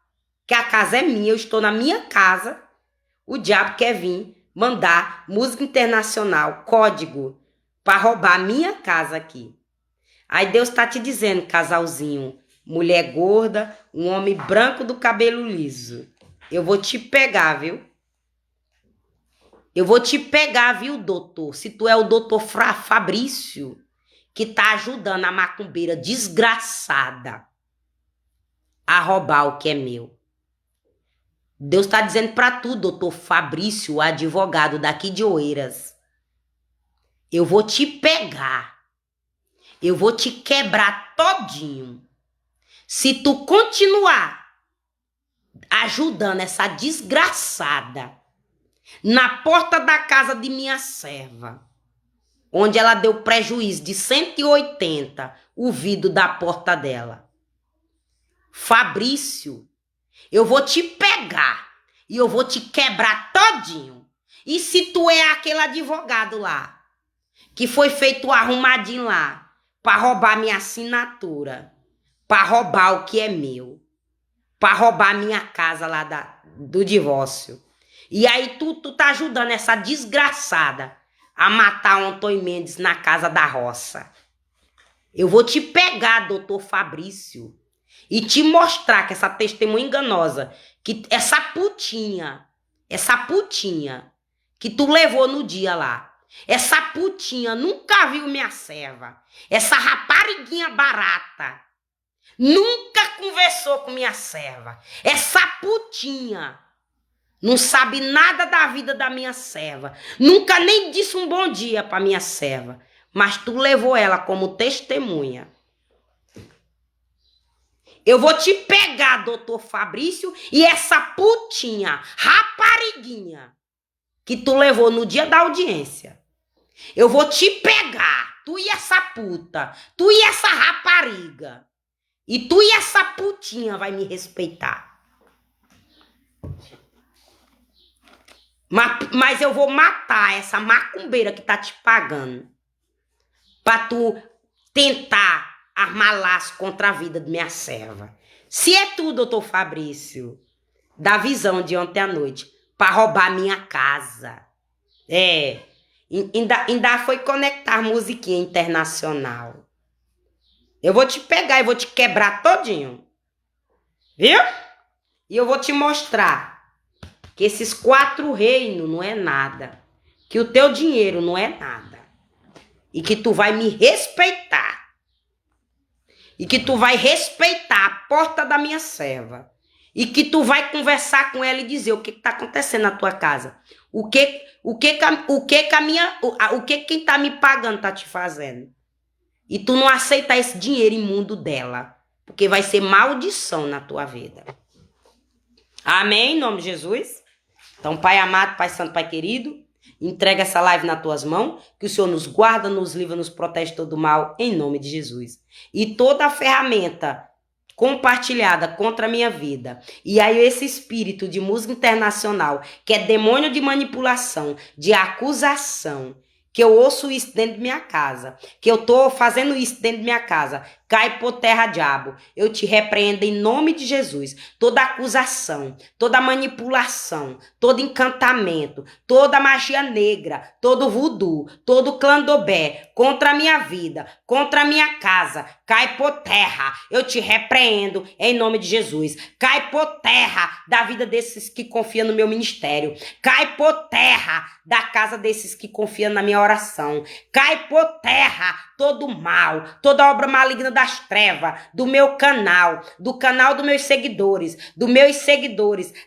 que a casa é minha, eu estou na minha casa, o diabo quer vir mandar música internacional, código, para roubar a minha casa aqui. Aí Deus está te dizendo, casalzinho, mulher gorda, um homem branco do cabelo liso. Eu vou te pegar, viu? Eu vou te pegar, viu, doutor? Se tu é o doutor Fabrício, que tá ajudando a macumbeira desgraçada a roubar o que é meu. Deus está dizendo para tu, doutor Fabrício, o advogado daqui de Oeiras. Eu vou te pegar. Eu vou te quebrar todinho. Se tu continuar ajudando essa desgraçada na porta da casa de minha serva, onde ela deu prejuízo de 180, o vidro da porta dela. Fabrício, eu vou te pegar e eu vou te quebrar todinho. E se tu é aquele advogado lá, que foi feito arrumadinho lá, para roubar minha assinatura, para roubar o que é meu, para roubar minha casa lá do divórcio. E aí tu tá ajudando essa desgraçada a matar o Antônio Mendes na casa da roça. Eu vou te pegar, doutor Fabrício, e te mostrar que essa testemunha enganosa, que essa putinha que tu levou no dia lá, essa putinha nunca viu minha serva, essa rapariguinha barata, nunca conversou com minha serva, essa putinha não sabe nada da vida da minha serva, nunca nem disse um bom dia para minha serva, mas tu levou ela como testemunha. Eu vou te pegar, doutor Fabrício, e essa putinha, rapariguinha, que tu levou no dia da audiência. Eu vou te pegar, tu e essa puta, tu e essa rapariga. E tu e essa putinha vai me respeitar. Mas eu vou matar essa macumbeira que tá te pagando. Pra tu tentar armar laço contra a vida de minha serva. Se é tu, doutor Fabrício, da visão de ontem à noite, pra roubar minha casa. Ainda foi conectar musiquinha internacional. Eu vou te pegar e vou te quebrar todinho. Viu? E eu vou te mostrar que esses 4 reinos não é nada. Que o teu dinheiro não é nada. E que tu vai me respeitar. E que tu vai respeitar a porta da minha serva. E que tu vai conversar com ela e dizer o que tá acontecendo na tua casa. O que quem tá me pagando tá te fazendo. E tu não aceitar esse dinheiro imundo dela. Porque vai ser maldição na tua vida. Amém? Em nome de Jesus. Então, Pai amado, Pai santo, Pai querido, entrega essa live nas tuas mãos. Que o Senhor nos guarda, nos livra, nos protege de todo mal. Em nome de Jesus. E toda a ferramenta compartilhada contra a minha vida. E aí esse espírito de música internacional, que é demônio de manipulação, de acusação, que eu ouço isso dentro de minha casa, que eu tô fazendo isso dentro de minha casa, cai por terra, diabo. Eu te repreendo em nome de Jesus. Toda acusação, toda manipulação, todo encantamento, toda magia negra, todo voodoo, todo candomblé contra a minha vida, contra a minha casa, cai por terra. Eu te repreendo em nome de Jesus. Cai por terra da vida desses que confiam no meu ministério. Cai por terra da casa desses que confiam na minha oração. Cai por terra todo mal, toda obra maligna das trevas, do meu canal, do canal dos meus seguidores,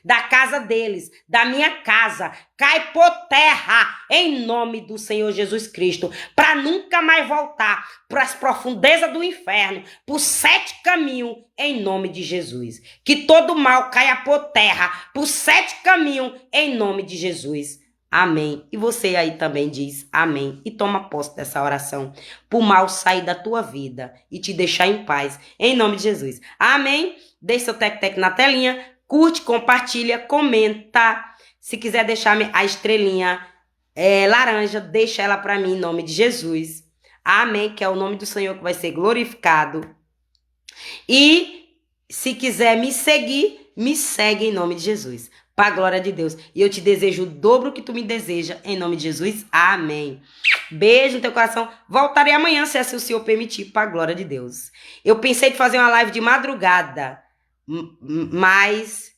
da casa deles, da minha casa. Cai por terra em nome do Senhor Jesus Cristo, para nunca mais voltar para as profundezas do inferno, por 7 caminhos, em nome de Jesus. Que todo mal caia por terra, por 7 caminhos, em nome de Jesus. Amém. E você aí também diz amém. E toma posse dessa oração. Por mal sair da tua vida e te deixar em paz. Em nome de Jesus. Amém. Deixe seu tec-tec na telinha. Curte, compartilha, comenta. Se quiser deixar a estrelinha laranja, deixa ela para mim em nome de Jesus. Amém. Que é o nome do Senhor que vai ser glorificado. E se quiser me seguir, me segue em nome de Jesus. Para a glória de Deus. E eu te desejo o dobro que tu me deseja. Em nome de Jesus. Amém. Beijo no teu coração. Voltarei amanhã, se assim o Senhor permitir. Para a glória de Deus. Eu pensei em fazer uma live de madrugada. Mas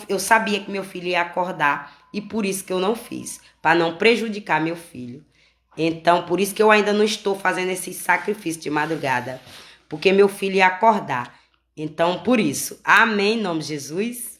eu sabia que meu filho ia acordar. E por isso que eu não fiz. Para não prejudicar meu filho. Então, por isso que eu ainda não estou fazendo esse sacrifício de madrugada. Porque meu filho ia acordar. Então, por isso. Amém. Em nome de Jesus.